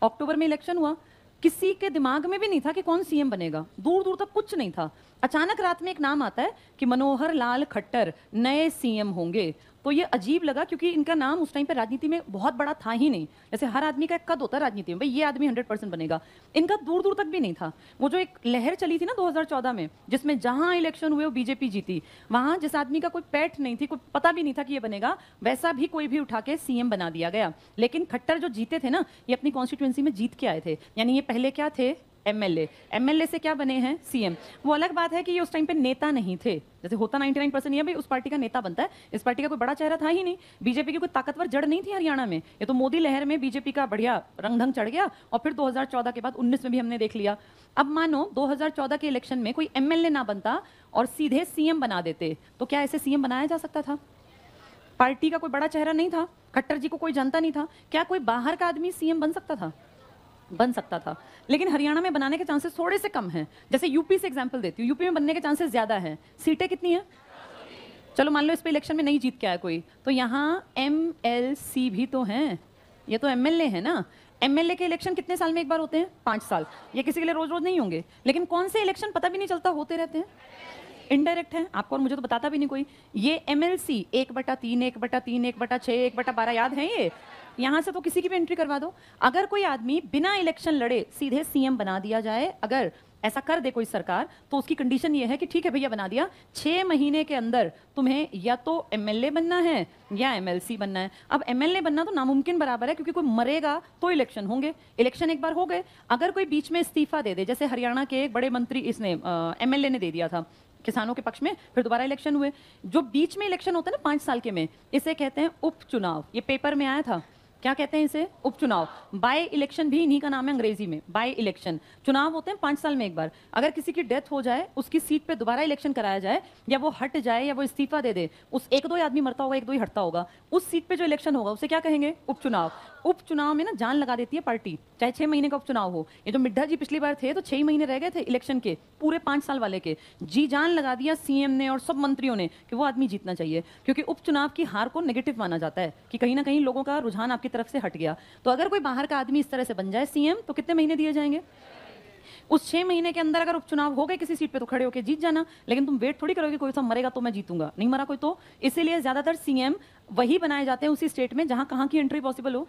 अक्टूबर में इलेक्शन हुआ, किसी के दिमाग में भी नहीं था कि कौन सीएम बनेगा, दूर दूर तक कुछ नहीं था। अचानक रात में एक नाम आता है कि मनोहर लाल खट्टर नए सीएम होंगे। तो ये अजीब लगा क्योंकि इनका नाम उस टाइम पे राजनीति में बहुत बड़ा था ही नहीं। जैसे हर आदमी का एक कद होता है राजनीति में, भाई ये आदमी 100% बनेगा, इनका दूर दूर तक भी नहीं था। वो जो एक लहर चली थी ना 2014 में, जिसमें जहां इलेक्शन हुए वो बीजेपी जीती, वहां जिस आदमी का कोई पैठ नहीं थी, कोई पता भी नहीं था कि ये बनेगा, वैसा भी कोई भी उठा के सीएम बना दिया गया। लेकिन खट्टर जो जीते थे ना, ये अपनी कॉन्स्टिट्यूएंसी में जीत के आए थे, यानी ये पहले क्या थे, एमएलए। एमएलए से क्या बने हैं, सीएम। वो अलग बात है कि ये उस टाइम पे नेता नहीं थे, जैसे होता 99% ये भाई उस पार्टी का नेता बनता है, इस पार्टी का कोई बड़ा चेहरा था ही नहीं, बीजेपी की कोई ताकतवर जड़ नहीं थी हरियाणा में। ये तो मोदी लहर में बीजेपी का बढ़िया रंग ढंग चढ़ गया, और फिर 2014 के बाद 19 में भी हमने देख लिया। अब मानो 2014 के इलेक्शन में कोई एमएलए ना बनता और सीधे सीएम बना देते, तो क्या ऐसे सीएम बनाया जा सकता था? पार्टी का कोई बड़ा चेहरा नहीं था, खट्टर जी को कोई जानता नहीं था, क्या कोई बाहर का आदमी सीएम बन सकता था? बन सकता था, लेकिन हरियाणा में बनाने के चांसेस थोड़े से कम हैं। जैसे यूपी से एग्जांपल देती हूँ, यूपी में बनने के चांसेस ज्यादा हैं। सीटें कितनी हैं? चलो मान लो इस पे इलेक्शन में नहीं जीत के आया कोई, तो यहाँ एमएलसी भी तो हैं, ये तो एमएलए है ना। एमएलए के इलेक्शन कितने साल में एक बार होते हैं? 5 साल। ये किसी के लिए रोज रोज नहीं होंगे, लेकिन कौन से इलेक्शन पता भी नहीं चलता, होते रहते हैं, इनडायरेक्ट है, आपको और मुझे तो बताता भी नहीं कोई। ये एमएलसी 1/3, 1/3, 1/6, 1/12 याद है ये। यहां से तो किसी की भी एंट्री करवा दो। अगर कोई आदमी बिना इलेक्शन लड़े सीधे सीएम बना दिया जाए, अगर ऐसा कर दे कोई सरकार, तो उसकी कंडीशन ये है कि ठीक है भैया बना दिया, 6 महीने के अंदर तुम्हें या तो एमएलए बनना है या एमएलसी बनना है। अब एमएलए बनना तो नामुमकिन बराबर है, क्योंकि कोई मरेगा तो इलेक्शन होंगे, इलेक्शन एक बार हो गए। अगर कोई बीच में इस्तीफा दे दे, जैसे हरियाणा के एक बड़े मंत्री इसने एमएलए ने दे दिया था किसानों के पक्ष में, फिर दोबारा इलेक्शन हुए। जो बीच में इलेक्शन होता है ना 5 साल के में, इसे कहते हैं उपचुनाव। ये पेपर में आया था, क्या कहते हैं इसे? उपचुनाव। बाय इलेक्शन भी इन्हीं का नाम है अंग्रेजी में, बाय इलेक्शन। चुनाव होते हैं 5 साल में एक बार। अगर किसी की डेथ हो जाए, उसकी सीट पे दोबारा इलेक्शन कराया जाए, या वो हट जाए या वो इस्तीफा दे दे, उस 1-2 आदमी मरता होगा, 1-2 ही हटता होगा, उस सीट पे जो इलेक्शन होगा उसे क्या कहेंगे? उपचुनाव। उपचुनाव में ना जान लगा देती है पार्टी, चाहे 6 महीने का उपचुनाव हो। ये जो मिड्ढा जी पिछली बार थे तो 6 महीने रह गए थे इलेक्शन के, पूरे 5 साल वाले के जी जान लगा दिया सीएम ने और सब मंत्रियों ने कि वो आदमी जीतना चाहिए, क्योंकि उपचुनाव की हार को नेगेटिव माना जाता है कि कहीं ना कहीं लोगों का रुझान आपकी तरफ से हट गया। तो अगर कोई बाहर का आदमी इस तरह से बन जाए सीएम, तो कितने महीने दिए जाएंगे? उस 6 महीने के अंदर अगर उपचुनाव हो गए किसी सीट पे तो खड़े होकर जीत जाना, लेकिन तुम वेट थोड़ी करोगे कोई सा मरेगा तो मैं जीतूंगा, नहीं मरा कोई तो। इसीलिए ज्यादातर सीएम वही बनाए जाते हैं उसी स्टेट में जहां कहां की एंट्री पॉसिबल हो,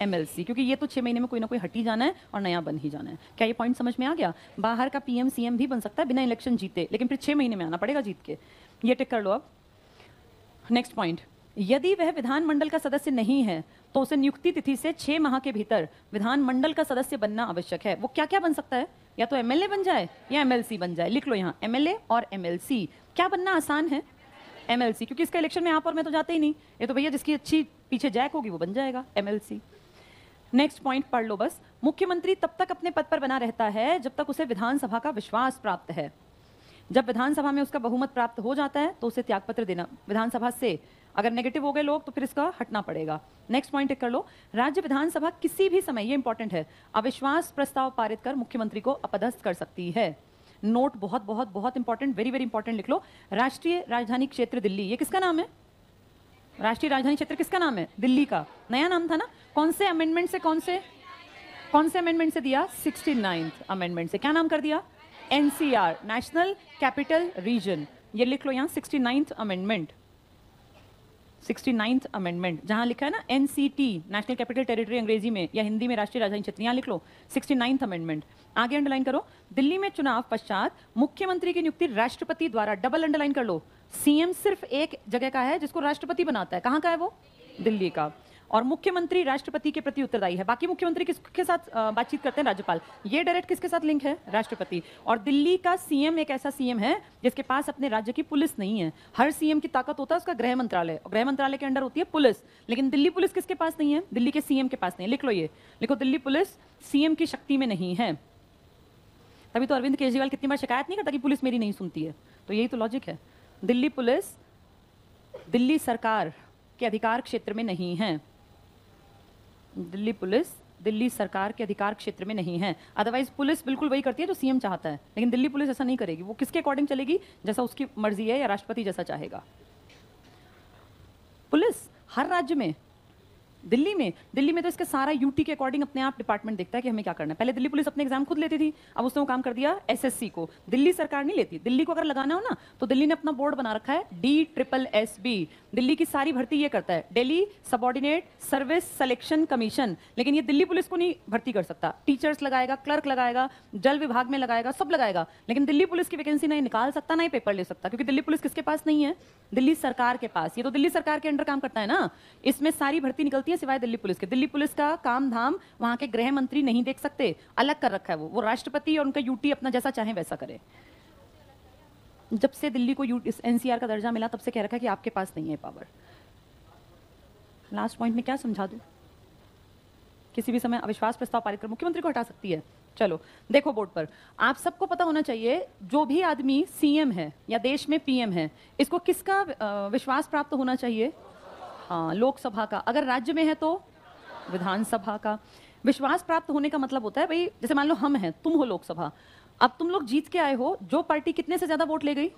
एमएलसी, क्योंकि ये तो 6 महीने में कोई ना कोई हट ही जाना है और नया बन ही जाना है। क्या ये पॉइंट समझ में आ गया? बाहर का पीएम सीएम भी बन सकता है बिना इलेक्शन जीते, लेकिन फिर 6 महीने में आना पड़ेगा जीत के। ये टिक कर लो। अब नेक्स्ट पॉइंट, यदि वह विधानमंडल का सदस्य नहीं है तो उसे नियुक्ति तिथि से 6 माह के भीतर विधानमंडल का सदस्य बनना आवश्यक है। वो क्या क्या बन सकता है? या तो एमएलए बन जाए या एमएलसी बन जाए। लिख लो यहाँ, एमएलए और एमएलसी। क्या बनना आसान है? एमएलसी, क्योंकि इसका इलेक्शन में आप और मैं तो जाते ही नहीं, ये तो भैया जिसकी अच्छी पीछे जैक होगी वो बन जाएगा एमएलसी। नेक्स्ट पॉइंट पढ़ लो बस। मुख्यमंत्री तब तक अपने पद पर बना रहता है जब तक उसे विधानसभा का विश्वास प्राप्त है। जब विधानसभा में उसका बहुमत प्राप्त हो जाता है तो उसे त्यागपत्र देना विधानसभा से। अगर नेगेटिव हो गए लोग तो फिर इसका हटना पड़ेगा। नेक्स्ट पॉइंट कर लो, राज्य विधानसभा किसी भी समय, ये इंपॉर्टेंट है, अविश्वास प्रस्ताव पारित कर मुख्यमंत्री को अपदस्थ कर सकती है। नोट बहुत बहुत बहुत इंपॉर्टेंट, वेरी वेरी इंपॉर्टेंट लिख लो। राष्ट्रीय राजधानी क्षेत्र दिल्ली, ये किसका नाम है? राष्ट्रीय राजधानी क्षेत्र किसका नाम है? दिल्ली का। नया नाम था ना? कौन से अमेंडमेंट से कौन से अमेंडमेंट से दिया? 69th अमेंडमेंट से। क्या नाम कर दिया? NCR, national capital region. ये लिख लो यहाँ, 69th अमेंडमेंट। 69th अमेंडमेंट, जहां लिखा है ना एनसीटी, नेशनल कैपिटल टेरिटरी अंग्रेजी में, या हिंदी में राष्ट्रीय राजधानी क्षेत्र, यहाँ लिख लो 69th अमेंडमेंट। आगे अंडरलाइन करो, दिल्ली में चुनाव पश्चात मुख्यमंत्री की नियुक्ति राष्ट्रपति द्वारा, डबल अंडरलाइन कर लो। सीएम सिर्फ एक जगह का है जिसको राष्ट्रपति बनाता है, कहां का है वो? दिल्ली का। और मुख्यमंत्री राष्ट्रपति के प्रति उत्तरदायी है। बाकी मुख्यमंत्री किसके साथ बातचीत करते हैं? राज्यपाल। ये डायरेक्ट किसके साथ लिंक है? राष्ट्रपति। और दिल्ली का सीएम एक ऐसा सीएम है जिसके पास अपने राज्य की पुलिस नहीं है। हर सीएम की ताकत होता है उसका गृह मंत्रालय, और गृह मंत्रालय के अंडर होती है पुलिस, लेकिन दिल्ली पुलिस किसके पास नहीं है? दिल्ली के सीएम के पास नहीं है। लिख लो, ये लिखो, दिल्ली पुलिस सीएम की शक्ति में नहीं है। तभी तो अरविंद केजरीवाल कितनी बार शिकायत नहीं करता कि पुलिस मेरी नहीं सुनती है। तो यही तो लॉजिक है। दिल्ली पुलिस दिल्ली सरकार के अधिकार क्षेत्र में नहीं है। दिल्ली पुलिस दिल्ली सरकार के अधिकार क्षेत्र में नहीं है। अदरवाइज पुलिस बिल्कुल वही करती है जो सीएम चाहता है, लेकिन दिल्ली पुलिस ऐसा नहीं करेगी। वो किसके अकॉर्डिंग चलेगी? जैसा उसकी मर्जी है या राष्ट्रपति जैसा चाहेगा। पुलिस हर राज्य में, दिल्ली में तो इसके सारा यूटी के अकॉर्डिंग अपने आप डिपार्टमेंट देखता है कि हमें क्या करना है। पहले दिल्ली पुलिस अपने एग्जाम खुद लेती थी, अब उसने वो काम कर दिया एसएससी को। दिल्ली सरकार नहीं लेती। दिल्ली को अगर लगाना हो ना तो दिल्ली ने अपना बोर्ड बना रखा है DSSB। दिल्ली की सारी भर्ती ये करता है, Delhi subordinate service selection commission. लेकिन ये दिल्ली पुलिस को नहीं भर्ती कर सकता। टीचर्स लगाएगा, क्लर्क लगाएगा, जल विभाग में लगाएगा, सब लगाएगा, लेकिन दिल्ली पुलिस की वैकेंसी नहीं निकाल सकता, ना ही पेपर ले सकता, क्योंकि दिल्ली पुलिस किसके पास नहीं है? दिल्ली सरकार के पास। ये तो दिल्ली सरकार के अंडर काम करता है ना, इसमें सारी भर्ती निकलती है सिवाय दिल्ली पुलिस के। दिल्ली पुलिस का काम धाम वहां के गृह मंत्री नहीं देख सकते, अलग कर रखा है वो राष्ट्रपति और उनका यूटी अपना जैसा चाहे वैसा करे। जब से दिल्ली को एनसीआर का दर्जा मिला तब से कह रखा है कि आपके पास नहीं है पावर। लास्ट पॉइंट में क्या समझा दूं? किसी भी समय अविश्वास प्रस्ताव पारित कर मुख्यमंत्री को हटा सकती है। चलो देखो बोर्ड पर, आप सबको पता होना चाहिए जो भी आदमी सीएम है या देश में पीएम है, इसको किसका विश्वास प्राप्त होना चाहिए? हाँ, लोकसभा का। अगर राज्य में है तो विधानसभा का। विश्वास प्राप्त होने का मतलब होता है भाई, जैसे मान लो हम हैं, तुम हो लोकसभा, अब तुम लोग जीत के आए हो, जो पार्टी कितने से ज्यादा वोट ले गई,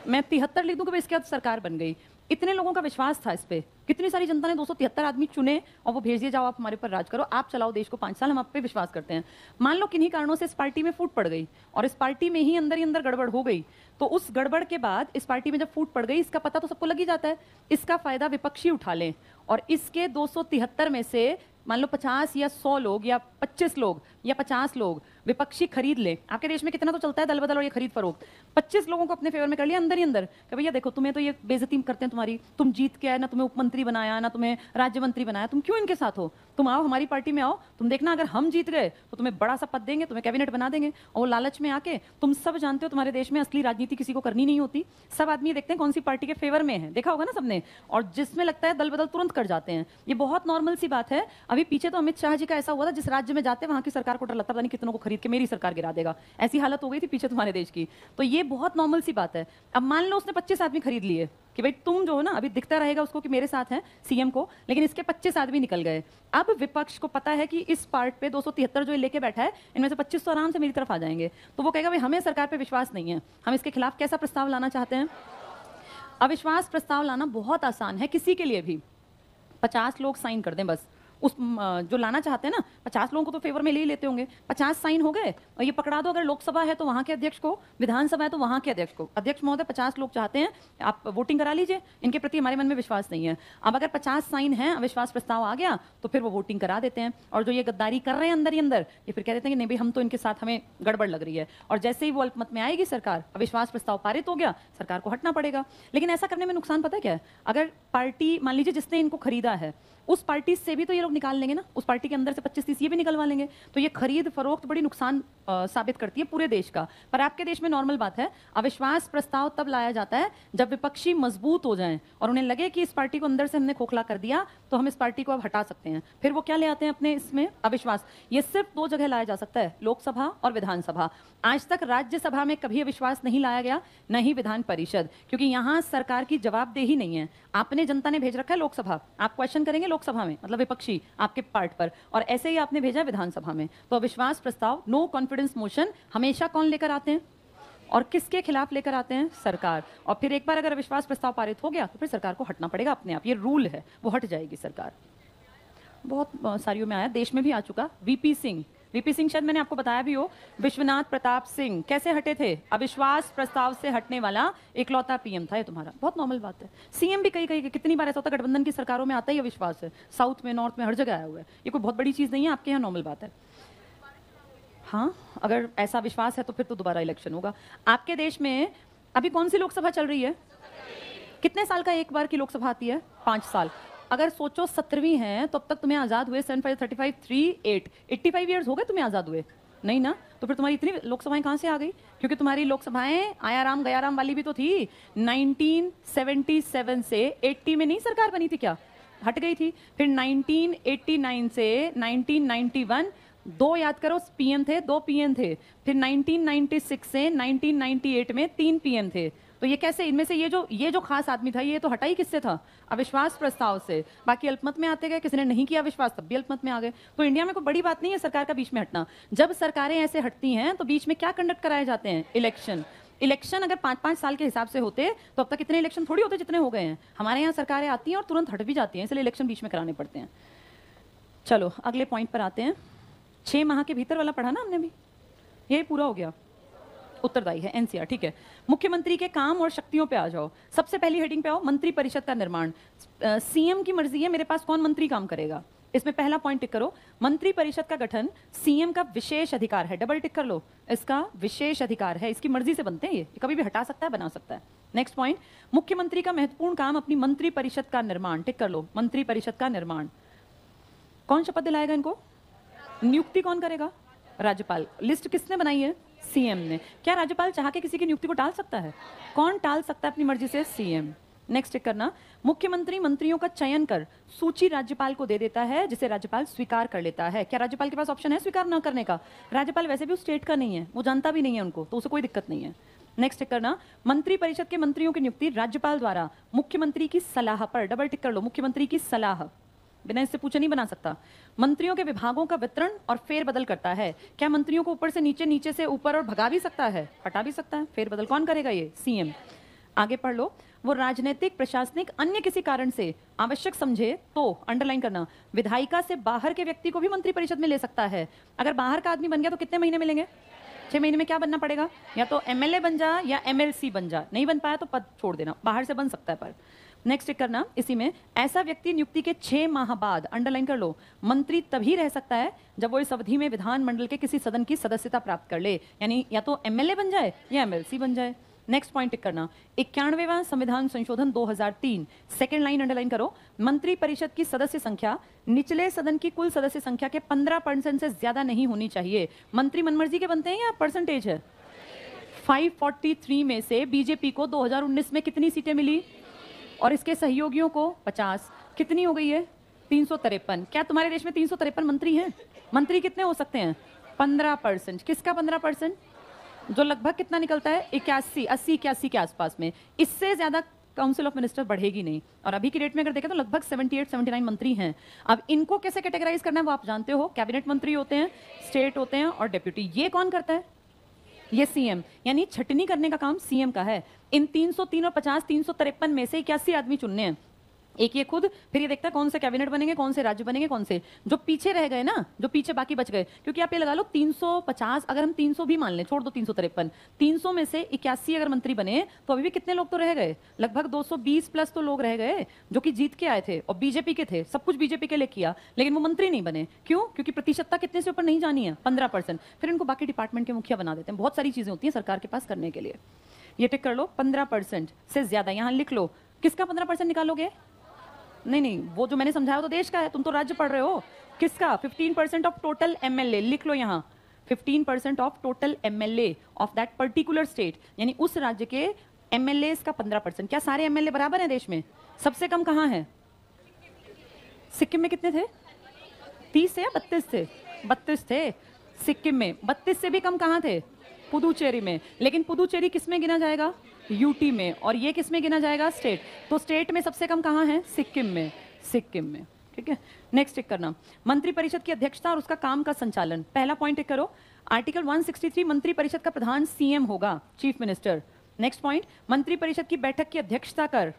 मैं 73 लिख दूं कि इसके बाद सरकार बन गई। इतने लोगों का विश्वास था इस पे, कितनी सारी जनता ने 273 आदमी चुने और वो भेज दिए, जाओ आप हमारे पर राज करो, आप चलाओ देश को 5 साल, हम आप पे विश्वास करते हैं। मान लो किन्हीं कारणों से इस पार्टी में फूट पड़ गई और इस पार्टी में ही अंदर गड़बड़ हो गई, तो उस गड़बड़ के बाद इस पार्टी में जब फूट पड़ गई, इसका पता तो सबको लग ही जाता है, इसका फायदा विपक्षी उठा लें और इसके 273 में से मान लो 50 या 100 लोग या 25 लोग या 50 लोग विपक्षी खरीद ले। आपके देश में कितना तो चलता है दल बदल और ये खरीद फरोख्त। 25 लोगों को अपने फेवर में कर लिया अंदर ही अंदर कि भैया देखो तुम्हें तो ये बेइज्जती करते हैं तुम्हारी, तुम जीत के आए ना, तुम्हें उपमंत्री बनाया ना, तुम्हें राज्य मंत्री बनाया, तुम क्यों इनके साथ हो? तुम आओ हमारी पार्टी में आओ, तुम देखना अगर हम जीत गए तो तुम्हें बड़ा सा पद देंगे, तुम्हें कैबिनेट बना देंगे। और वो लालच में आके, तुम सब जानते हो तुम्हारे देश में असली राजनीति किसी को करनी नहीं होती, सब आदमी देखते हैं कौन सी पार्टी के फेवर में है, देखा होगा ना सबने, और जिसमें लगता है दल बदल तुरंत कर जाते हैं। ये बहुत नॉर्मल सी बात है। अभी पीछे तो अमित शाह जी का ऐसा हुआ था, जिस राज्य में जाते वहां की सरकार को डर लगता, पता नहीं कितनों को खरीद के मेरी सरकार गिरा देगा, ऐसी हालत हो गई थी पीछे तुम्हारे देश की। तो ये बहुत नॉर्मल सी बात है। अब मान लो उसने 25 आदमी खरीद लिए कि भाई तुम जो हो ना, अभी दिखता रहेगा उसको कि मेरे साथ हैं सीएम को, लेकिन इसके 25 आदमी निकल गए। अब विपक्ष को पता है कि इस पार्ट पे 273 जो लेके बैठा है, इनमें से 25 तो आराम से मेरी तरफ आ जाएंगे, तो वो कहेगा भाई हमें सरकार पे विश्वास नहीं है, हम इसके खिलाफ कैसा प्रस्ताव लाना चाहते हैं। अविश्वास प्रस्ताव लाना बहुत आसान है किसी के लिए भी, 50 लोग साइन कर दें बस, जो लाना चाहते हैं ना, 50 लोगों को तो फेवर में ले ही लेते होंगे, 50 साइन हो गए और ये पकड़ा दो, अगर लोकसभा है तो वहां के अध्यक्ष को, विधानसभा है तो वहां के अध्यक्ष को, अध्यक्ष महोदय 50 लोग चाहते हैं, आप वोटिंग करा लीजिए, इनके प्रति हमारे मन में विश्वास नहीं है। अब अगर 50 साइन है, अविश्वास प्रस्ताव आ गया, तो फिर वो वोटिंग करा देते हैं। और जो ये गद्दारी कर रहे हैं अंदर ही अंदर, ये फिर कह देते हैं कि नहीं भाई हम तो इनके साथ, हमें गड़बड़ लग रही है, और जैसे ही वो अल्पमत में आएगी सरकार, अविश्वास प्रस्ताव पारित हो गया, सरकार को हटना पड़ेगा। लेकिन ऐसा करने में नुकसान पता है क्या है? अगर पार्टी, मान लीजिए जिसने इनको खरीदा है, उस पार्टी से भी तो ये लोग निकाल लेंगे ना, उस पार्टी के अंदर से 25-30 ये भी निकलवा लेंगे, तो ये खरीद फरोख्त बड़ी नुकसान साबित करती है पूरे देश का। पर आपके देश में नॉर्मल बात है, अविश्वास प्रस्ताव तब लाया जाता है जब विपक्षी मजबूत हो जाएं और उन्हें लगे कि इस पार्टी को अंदर से हमने खोखला कर दिया, तो हम इस पार्टी को अब हटा सकते हैं। फिर वो क्या ले आते हैं अपने इसमें? अविश्वास। ये सिर्फ 2 जगह लाया जा सकता है, लोकसभा और विधानसभा। आज तक राज्यसभा में कभी अविश्वास नहीं लाया गया, न ही विधान परिषद, क्योंकि यहाँ सरकार की जवाबदेही नहीं है। आपने, जनता ने भेज रखा है लोकसभा, आप क्वेश्चन करेंगे लोकसभा में, मतलब विपक्षी आपके पार्ट पर, और ऐसे ही आपने भेजा विधानसभा में। तो अविश्वास प्रस्ताव, नो कॉन्फिडेंस मोशन हमेशा कौन लेकर आते हैं और किसके खिलाफ लेकर आते हैं? सरकार। और फिर एक बार अगर अविश्वास प्रस्ताव पारित हो गया तो फिर सरकार को हटना पड़ेगा अपने आप, ये रूल है, वो हट जाएगी सरकार। बहुत सारियों में आया, देश में भी आ चुका। वीपी सिंह शायद मैंने आपको बताया भी हो, विश्वनाथ प्रताप सिंह कैसे हटे थे? अविश्वास प्रस्ताव से हटने वाला इकलौता पीएम था ये तुम्हारा। बहुत नॉर्मल बात है। सीएम भी कई कितनी बार ऐसा होता है, गठबंधन की सरकारों में आता ही अविश्वास है, साउथ में, नॉर्थ में, हर जगह आया हुआ है। ये कोई बहुत बड़ी चीज नहीं है, आपके यहाँ नॉर्मल बात है। हाँ, अगर ऐसा विश्वास है तो फिर तो दोबारा इलेक्शन होगा। आपके देश में अभी कौन सी लोकसभा चल रही है? कितने साल का एक बार की लोकसभा आती है? 5 साल। अगर सोचो 17वीं है तो अब तक तुम्हें आजाद हुए 75, 35, 3, 8, 85 ईयर्स हो गए तुम्हें आजाद हुए, नहीं ना? तो फिर तुम्हारी इतनी लोकसभाएं कहां से आ गई? क्योंकि तुम्हारी लोकसभाएं आयाराम गयाराम वाली भी तो थी। 1977 से 80 में नहीं सरकार बनी थी क्या? हट गई थी। फिर 1989 से 1991 2 याद करो, पीएम थे, 2 पीएम थे। फिर 1996 से 1998 में 3 पीएम थे। तो ये कैसे? इनमें से ये जो खास आदमी था, ये तो हटा ही किससे था? अविश्वास प्रस्ताव से। बाकी अल्पमत में आते गए, किसी ने नहीं किया विश्वास तब भी अल्पमत में आ गए। तो इंडिया में कोई बड़ी बात नहीं है सरकार का बीच में हटना। जब सरकारें ऐसे हटती हैं तो बीच में क्या कंडक्ट कराए जाते हैं? इलेक्शन अगर 5-5 साल के हिसाब से होते तो अब तक इतने इलेक्शन थोड़ी होते जितने हो गए हैं। हमारे यहाँ सरकारें आती हैं और तुरंत हट भी जाती हैं, इसलिए इलेक्शन बीच में कराने पड़ते हैं। चलो अगले पॉइंट पर आते हैं। 6 माह के भीतर वाला पढ़ा ना हमने भी, ये पूरा हो गया, उत्तरदायी है एनसीआर, ठीक है। मुख्यमंत्री के काम और शक्तियों पे आ जाओ। सबसे पहली हेडिंग पे आओ, मंत्री परिषद का निर्माण। सीएम की मर्जी है मेरे पास कौन मंत्री काम करेगा, इसमें पहला पॉइंट टिक करो। मंत्री परिषद का गठन सीएम का विशेष अधिकार है, डबल टिक कर लो, इसका विशेष अधिकार है, इसकी मर्जी से बनते हैं, ये कभी भी हटा सकता है, बना सकता है। नेक्स्ट पॉइंट, मुख्यमंत्री का महत्वपूर्ण काम अपनी मंत्री परिषद का निर्माण, टिक कर लो, मंत्री परिषद का निर्माण। कौन शपथ दिलाएगा इनको? नियुक्ति कौन करेगा? राज्यपाल। लिस्ट किसने बनाई है? सीएम ने। क्या राज्यपाल चाह के किसी की नियुक्ति को टाल सकता है? कौन टाल सकता है अपनी मर्जी से? सीएम। नेक्स्ट टिक करना, मुख्यमंत्री मंत्रियों का चयन कर सूची राज्यपाल को दे देता है, जिसे राज्यपाल स्वीकार कर लेता है। क्या राज्यपाल के पास ऑप्शन है स्वीकार न करने का? राज्यपाल वैसे भी उस स्टेट का नहीं है, वो जानता भी नहीं है उनको, तो उसे कोई दिक्कत नहीं है। नेक्स्ट टिक करना, मंत्री परिषद के मंत्रियों की नियुक्ति राज्यपाल द्वारा मुख्यमंत्री की सलाह पर, डबल टिक कर लो, मुख्यमंत्री की सलाह, बिना इससे पूछे नहीं बना सकता। मंत्रियों के विभागों का वितरण और फेरबदल करता है। क्या मंत्रियों को ऊपर से नीचे, नीचे से ऊपर और भगा भी सकता है, हटा भी सकता है? फेरबदल कौन करेगा? ये सीएम। आगे पढ़ लो, वो राजनीतिक, प्रशासनिक, अन्य किसी कारण से आवश्यक समझे तो, अंडरलाइन करना, विधायिका से बाहर के व्यक्ति को भी मंत्री परिषद में ले सकता है। अगर बाहर का आदमी बन गया तो कितने महीने मिलेंगे? 6 महीने में क्या बनना पड़ेगा? या तो एमएलए बन जा या एमएलसी बन जा, नहीं बन पाया तो पद छोड़ देना, बाहर से बन सकता है पर। नेक्स्ट टिक करना, इसी में ऐसा व्यक्ति नियुक्ति के 6 माह बाद, अंडरलाइन कर लो, मंत्री तभी रह सकता है जब वो इस अवधि में विधानमंडल के किसी सदन की सदस्यता प्राप्त कर ले, यानी या तो एमएलए बन जाए या एमएलसी बन जाए। नेक्स्ट पॉइंट टिक करना, 91वां संविधान संशोधन 2003, सेकेंड लाइन अंडरलाइन करो, मंत्री परिषद की सदस्य संख्या निचले सदन की कुल सदस्य संख्या के 15% से ज्यादा नहीं होनी चाहिए। मंत्री मनमर्जी के बनते हैं या परसेंटेज है? 543 में से बीजेपी को 2019 में कितनी सीटें मिली और इसके सहयोगियों को 50, कितनी हो गई है? 353। क्या तुम्हारे देश में 353 मंत्री हैं? मंत्री कितने हो सकते हैं? 15%। किसका 15%? जो लगभग कितना निकलता है? 81, 80, 81 के आसपास में। इससे ज्यादा काउंसिल ऑफ मिनिस्टर बढ़ेगी नहीं। और अभी की डेट में अगर देखें तो लगभग 78-79 मंत्री हैं। अब इनको कैसे कैटेगराइज करना है वो आप जानते हो, कैबिनेट मंत्री होते हैं, स्टेट होते हैं और डेप्यूटी। ये कौन करता है? ये सीएम, यानी छटनी करने का काम सीएम का है। इन 303 और 50, 353 में से 81 आदमी चुनने हैं। एक ये खुद, फिर ये देखता है कौन से कैबिनेट बनेंगे, कौन से राज्य बनेंगे, कौन से जो पीछे रह गए ना, जो पीछे बाकी बच गए, क्योंकि आप ये लगा लो 350, अगर हम 300 भी मान लें, छोड़ दो 353, 300 में से 81 अगर मंत्री बने तो अभी भी कितने लोग तो रह गए, लगभग 220 प्लस तो लोग रह गए जो कि जीत के आए थे और बीजेपी के थे, सब कुछ बीजेपी के लिए किया, लेकिन वो मंत्री नहीं बने। क्यों? क्योंकि प्रतिशतता कितने से ऊपर नहीं जानी है, 15%। फिर इनको बाकी डिपार्टमेंट के मुखिया बना देते हैं। बहुत सारी चीजें होती हैं सरकार के पास करने के लिए। ये टिक कर लो, 15% से ज्यादा, यहां लिख लो। किसका 15% निकालोगे? नहीं, वो जो मैंने समझाया वो तो देश का है, तुम तो राज्य पढ़ रहे हो। किसका? 15% ऑफ टोटल एमएलए, लिख लो यहाँ, 15% of total MLA of that particular state, यानी उस राज्य के एमएलए का 15%। क्या सारे एमएलए बराबर हैं देश में? सबसे कम कहाँ है? सिक्किम में कितने थे? 30 या 32 थे? 32 थे सिक्किम में। 32 से भी कम कहाँ थे? पुदुचेरी में। लेकिन पुदुचेरी किस में गिना जाएगा? यूटी में। और ये किस में गिना जाएगा? स्टेट। तो स्टेट में सबसे कम कहाँ है? सिक्किम में। सिक्किम में, ठीक है। नेक्स्ट टिक करना, मंत्रिपरिषद की अध्यक्षता और उसका काम का संचालन। पहला पॉइंट टिक करो, आर्टिकल 163, मंत्रिपरिषद का प्रधान सीएम होगा, चीफ मिनिस्टर। नेक्स्ट पॉइंट, मंत्रिपरिषद की बैठक की अध्यक्षता कर,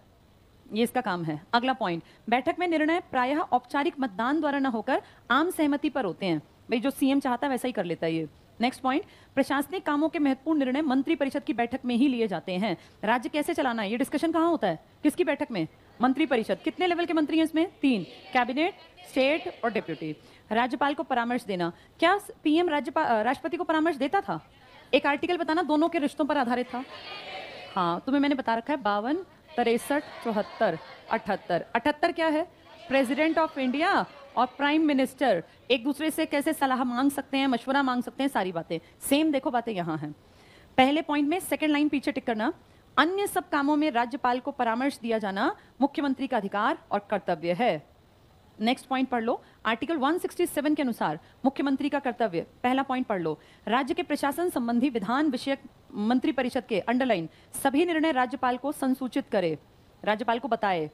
ये इसका काम है। अगला पॉइंट, बैठक में निर्णय प्रायः औपचारिक मतदान द्वारा न होकर आम सहमति पर होते हैं। भाई जो सीएम चाहता है वैसा ही कर लेता है ये। नेक्स्ट पॉइंट, प्रशासनिक कामों के महत्वपूर्ण निर्णय मंत्रिपरिषद की बैठक में ही लिए जाते हैं। राज्य कैसे चलाना है ये डिस्कशन कहाँ होता है? किसकी बैठक में? मंत्रिपरिषद। कितने लेवल के मंत्री हैं इसमें? 3, कैबिनेट, स्टेट और डेप्यूटी। राज्यपाल को परामर्श देना, क्या पीएम राष्ट्रपति को परामर्श देता था? एक आर्टिकल बताना, दोनों के रिश्तों पर आधारित था। हाँ, तुम्हें मैंने बता रखा है, 52, 63, 74, 78। 78 क्या है? प्रेसिडेंट ऑफ इंडिया और प्राइम मिनिस्टर एक दूसरे से कैसे सलाह मांग सकते हैं, मशवरा मांग सकते हैं, सारी बातें सेम। देखो बातें यहाँ हैं। पहले पॉइंट में सेकंड लाइन पीछे टिक करना, अन्य सब कामों में राज्यपाल को परामर्श दिया जाना मुख्यमंत्री का अधिकार और कर्तव्य है। नेक्स्ट पॉइंट पढ़ लो, आर्टिकल 167 के अनुसार मुख्यमंत्री का कर्तव्य। पहला पॉइंट पढ़ लो, राज्य के प्रशासन संबंधी विधान विषयक मंत्रिपरिषद के अंडरलाइन सभी निर्णय राज्यपाल को संसूचित करे, राज्यपाल को बताए।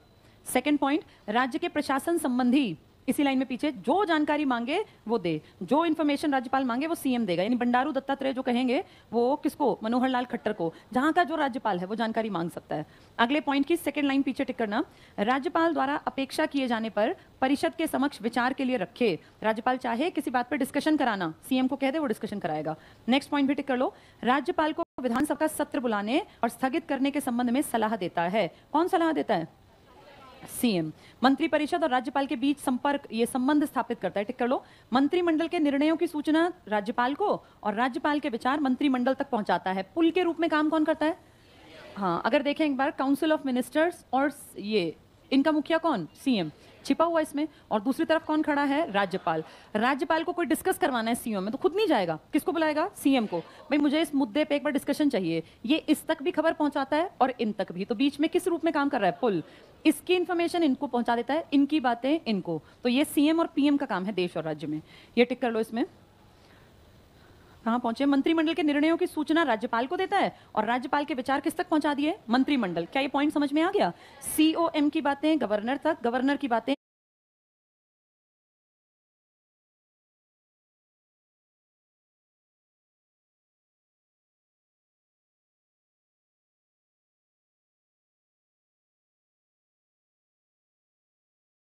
सेकंड पॉइंट, राज्य के प्रशासन संबंधी, इसी लाइन में पीछे, जो जानकारी मांगे वो दे, जो इन्फॉर्मेशन राज्यपाल मांगे वो सीएम देगा, यानी बंडारू दत्तात्रेय जो कहेंगे वो किसको? मनोहर लाल खट्टर को। जहां का जो राज्यपाल है वो जानकारी मांग सकता है। अगले पॉइंट की सेकंड लाइन पीछे टिक करना, राज्यपाल द्वारा अपेक्षा किए जाने पर परिषद के समक्ष विचार के लिए रखे। राज्यपाल चाहे किसी बात पर डिस्कशन कराना, सीएम को कह दे, वो डिस्कशन कराएगा। नेक्स्ट पॉइंट भी टिक कर लो, राज्यपाल को विधानसभा का सत्र बुलाने और स्थगित करने के संबंध में सलाह देता है। कौन सलाह देता है? सीएम। मंत्रिपरिषद और राज्यपाल के बीच संपर्क, ये संबंध स्थापित करता है। टिक कर लो, मंत्रिमंडल के निर्णयों की सूचना राज्यपाल को और राज्यपाल के विचार मंत्रिमंडल तक पहुंचाता है। पुल के रूप में काम कौन करता है? हाँ, अगर देखें एक बार, काउंसिल ऑफ मिनिस्टर्स और ये इनका मुखिया कौन? सीएम छिपा हुआ इसमें, और दूसरी तरफ कौन खड़ा है? राज्यपाल। राज्यपाल को कोई डिस्कस करवाना है सीएम में तो खुद नहीं जाएगा, किसको बुलाएगा? सीएम को। भाई मुझे इस मुद्दे पे एक बार डिस्कशन चाहिए, ये इस तक भी खबर पहुंचाता है और इन तक भी। तो बीच में किस रूप में काम कर रहा है? पुल। इसकी इंफॉर्मेशन इनको पहुंचा देता है, इनकी बातें इनको। तो ये सीएम और पीएम का काम है देश और राज्य में। ये टिक कर लो इसमें। कहाँ पहुंचे? मंत्रिमंडल के निर्णयों की सूचना राज्यपाल को देता है और राज्यपाल के विचार किस तक पहुंचा दिए? मंत्रिमंडल। क्या ये पॉइंट समझ में आ गया? सीओएम की बातें गवर्नर तक, गवर्नर की बातें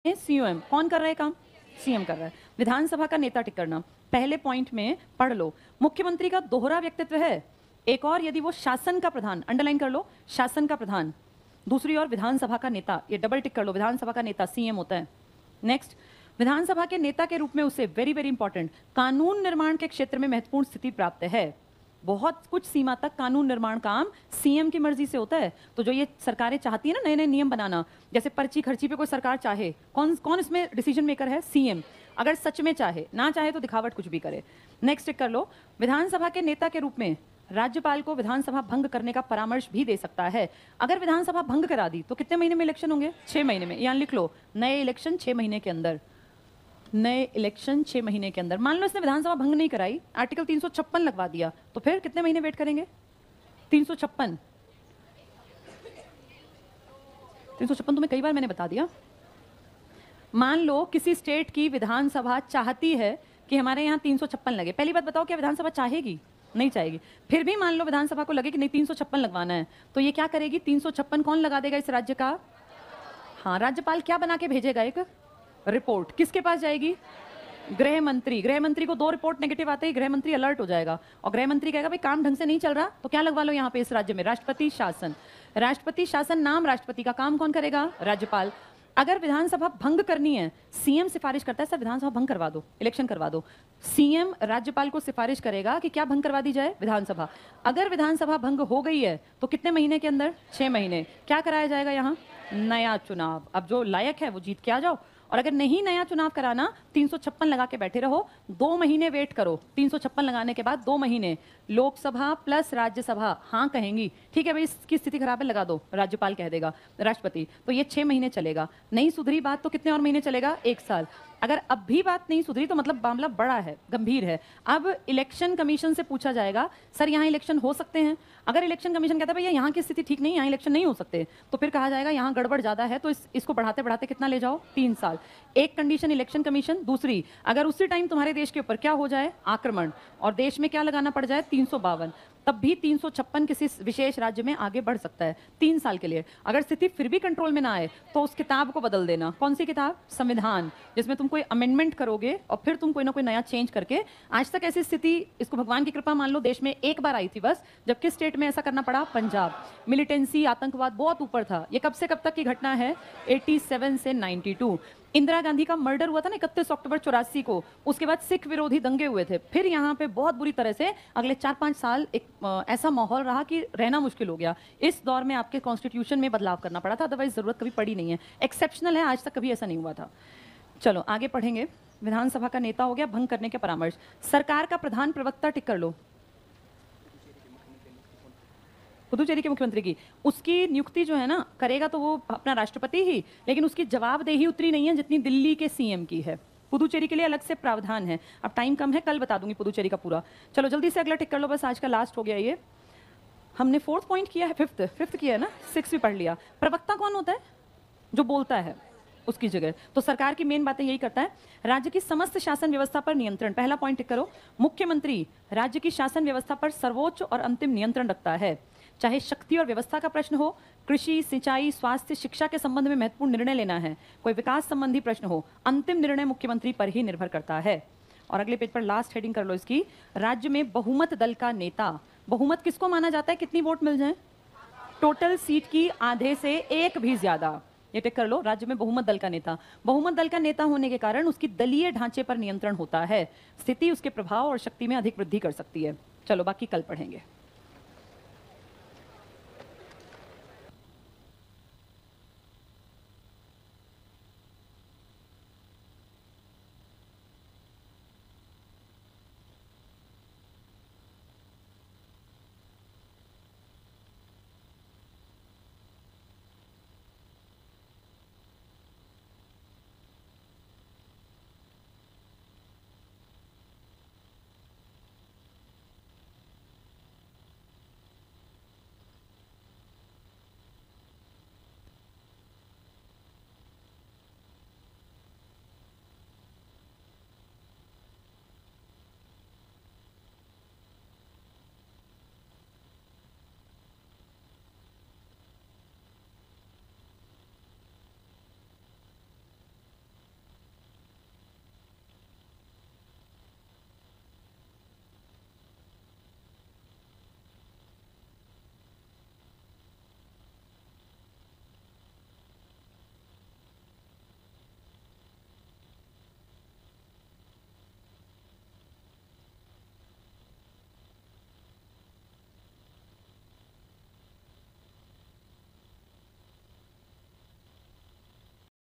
सीओएम। कौन कर रहा है काम? सीएम कर रहा है। विधानसभा का नेता टिक करना, पहले पॉइंट में पढ़ लो, मुख्यमंत्री का दोहरा व्यक्तित्व है। एक और, यदि वो शासन का प्रधान, अंडरलाइन कर लो, शासन का प्रधान। दूसरी ओर विधानसभा का नेता, ये डबल टिक कर लो, विधानसभा का नेता सीएम होता है। नेक्स्ट, विधानसभा के नेता के रूप में उसे वेरी वेरी इंपॉर्टेंट कानून निर्माण के क्षेत्र में महत्वपूर्ण स्थिति प्राप्त है। बहुत कुछ सीमा तक कानून निर्माण काम सीएम की मर्जी से होता है। तो जो ये सरकारें चाहती है ना नए नए नियम बनाना, जैसे पर्ची खर्ची पे कोई सरकार चाहे, कौन कौन इसमें डिसीजन मेकर है? सीएम। अगर सच में चाहे, ना चाहे तो दिखावट कुछ भी करे। नेक्स्ट टिक कर लो, विधानसभा के नेता के रूप में राज्यपाल को विधानसभा भंग करने का परामर्श भी दे सकता है। अगर विधानसभा भंग करा दी तो कितने महीने में इलेक्शन होंगे? 6 महीने में। यहाँ लिख लो, नए इलेक्शन 6 महीने के अंदर, नए इलेक्शन 6 महीने के अंदर। मान लो इसने विधानसभा भंग नहीं कराई, आर्टिकल 356 लगवा दिया, तो फिर कितने महीने वेट करेंगे? 356 तुम्हें कई बार मैंने बता दिया। मान लो किसी स्टेट की विधानसभा चाहती है कि हमारे यहाँ 356 लगे। पहली बात बताओ, क्या विधानसभा चाहेगी? नहीं चाहेगी। फिर भी मान लो विधानसभा को लगे कि नहीं 356 लगवाना है, तो ये क्या करेगी? 356 कौन लगा देगा इस राज्य का? हाँ, राज्यपाल क्या बना के भेजेगा? एक रिपोर्ट। किसके पास जाएगी? गृह मंत्री। गृह मंत्री को 2 रिपोर्ट नेगेटिव आते ही गृह मंत्री अलर्ट हो जाएगा और गृह मंत्री कहेगा भाई काम ढंग से नहीं चल रहा तो क्या लगवा लो यहाँ पे इस राज्य में, राष्ट्रपति शासन। राष्ट्रपति शासन, नाम राष्ट्रपति का, काम कौन करेगा? राज्यपाल। अगर विधानसभा भंग करनी है, सीएम सिफारिश करता है सर विधानसभा भंग करवा दो, इलेक्शन करवा दो। सीएम राज्यपाल को सिफारिश करेगा कि क्या भंग करवा दी जाए? विधानसभा। अगर विधानसभा भंग हो गई है तो कितने महीने के अंदर? 6 महीने। क्या कराया जाएगा यहाँ? नया चुनाव। अब जो लायक है वो जीत के आ जाओ, और अगर नहीं नया चुनाव कराना 356 लगा के बैठे रहो, 2 महीने वेट करो। 356 लगाने के बाद 2 महीने लोकसभा प्लस राज्यसभा हाँ कहेंगी, ठीक है भाई इसकी स्थिति खराब है लगा दो, राज्यपाल कह देगा राष्ट्रपति, तो ये 6 महीने चलेगा। नहीं सुधरी बात तो कितने और महीने चलेगा? 1 साल। अगर अब भी बात नहीं सुधरी तो मतलब मामला बड़ा है, गंभीर है। अब इलेक्शन कमीशन से पूछा जाएगा सर यहाँ इलेक्शन हो सकते हैं? अगर इलेक्शन कमीशन कहता है भैया यहाँ की स्थिति ठीक नहीं, यहाँ इलेक्शन नहीं हो सकते, तो फिर कहा जाएगा यहाँ गड़बड़ ज्यादा है, तो इसको बढ़ाते बढ़ाते कितना ले जाओ? 3 साल। एक कंडीशन इलेक्शन कमीशन। दूसरी, अगर उसी टाइम तुम्हारे देश के ऊपर क्या हो जाए? आक्रमण, और देश में क्या लगाना पड़ जाए? 352, तब भी 356 किसी विशेष राज्य में आगे बढ़ सकता है 3 साल के लिए। अगर स्थिति फिर भी कंट्रोल में ना आए तो उस किताब को बदल देना। कौन सी किताब? संविधान, जिसमें तुम कोई अमेंडमेंट करोगे और फिर तुम कोई ना कोई नया चेंज करके। आज तक ऐसी स्थिति, इसको भगवान की कृपा मान लो, देश में एक बार आई थी बस, जब किस स्टेट में ऐसा करना पड़ा? पंजाब। मिलिटेंसी, आतंकवाद बहुत ऊपर था। ये कब से कब तक की घटना है? 87 से 92। इंदिरा गांधी का मर्डर हुआ था ना 31 अक्टूबर 84 को, उसके बाद सिख विरोधी दंगे हुए थे। फिर यहाँ पे बहुत बुरी तरह से अगले 4-5 साल एक ऐसा माहौल रहा कि रहना मुश्किल हो गया। इस दौर में आपके कॉन्स्टिट्यूशन में बदलाव करना पड़ा था, अदरवाइज जरूरत कभी पड़ी नहीं है। एक्सेप्शनल है, आज तक कभी ऐसा नहीं हुआ था। चलो आगे पढ़ेंगे। विधानसभा का नेता हो गया, भंग करने के परामर्श। सरकार का प्रधान प्रवक्ता टिक कर लो, पुदुचेरी के मुख्यमंत्री की। उसकी नियुक्ति जो है ना करेगा तो वो अपना राष्ट्रपति ही, लेकिन उसकी जवाबदेही उतनी नहीं है जितनी दिल्ली के सीएम की है। पुदुचेरी के लिए अलग से प्रावधान है। अब टाइम कम है, कल बता दूंगी पुदुचेरी का पूरा। चलो जल्दी से अगला टिक कर लो, बस आज का लास्ट हो गया ये। हमने 4th पॉइंट किया है, 5th किया है ना, 6 भी पढ़ लिया। प्रवक्ता कौन होता है? जो बोलता है उसकी जगह। तो सरकार की मेन बातें यही करता है। राज्य की समस्त शासन व्यवस्था पर नियंत्रण, पहला पॉइंट टिक करो। मुख्यमंत्री राज्य की शासन व्यवस्था पर सर्वोच्च और अंतिम नियंत्रण रखता है। चाहे शक्ति और व्यवस्था का प्रश्न हो, कृषि, सिंचाई, स्वास्थ्य, शिक्षा के संबंध में महत्वपूर्ण निर्णय लेना है, कोई विकास संबंधी प्रश्न हो, अंतिम निर्णय मुख्यमंत्री पर ही निर्भर करता है। और अगले पेज पर लास्ट हेडिंग कर लो इसकी, राज्य में बहुमत दल का नेता। बहुमत किसको माना जाता है? कितनी वोट मिल जाए? टोटल सीट की आधे से 1 भी ज्यादा। ये टिक कर लो, राज्य में बहुमत दल का नेता। बहुमत दल का नेता होने के कारण उसकी दलीय ढांचे पर नियंत्रण होता है। स्थिति उसके प्रभाव और शक्ति में अधिक वृद्धि कर सकती है। चलो बाकी कल पढ़ेंगे।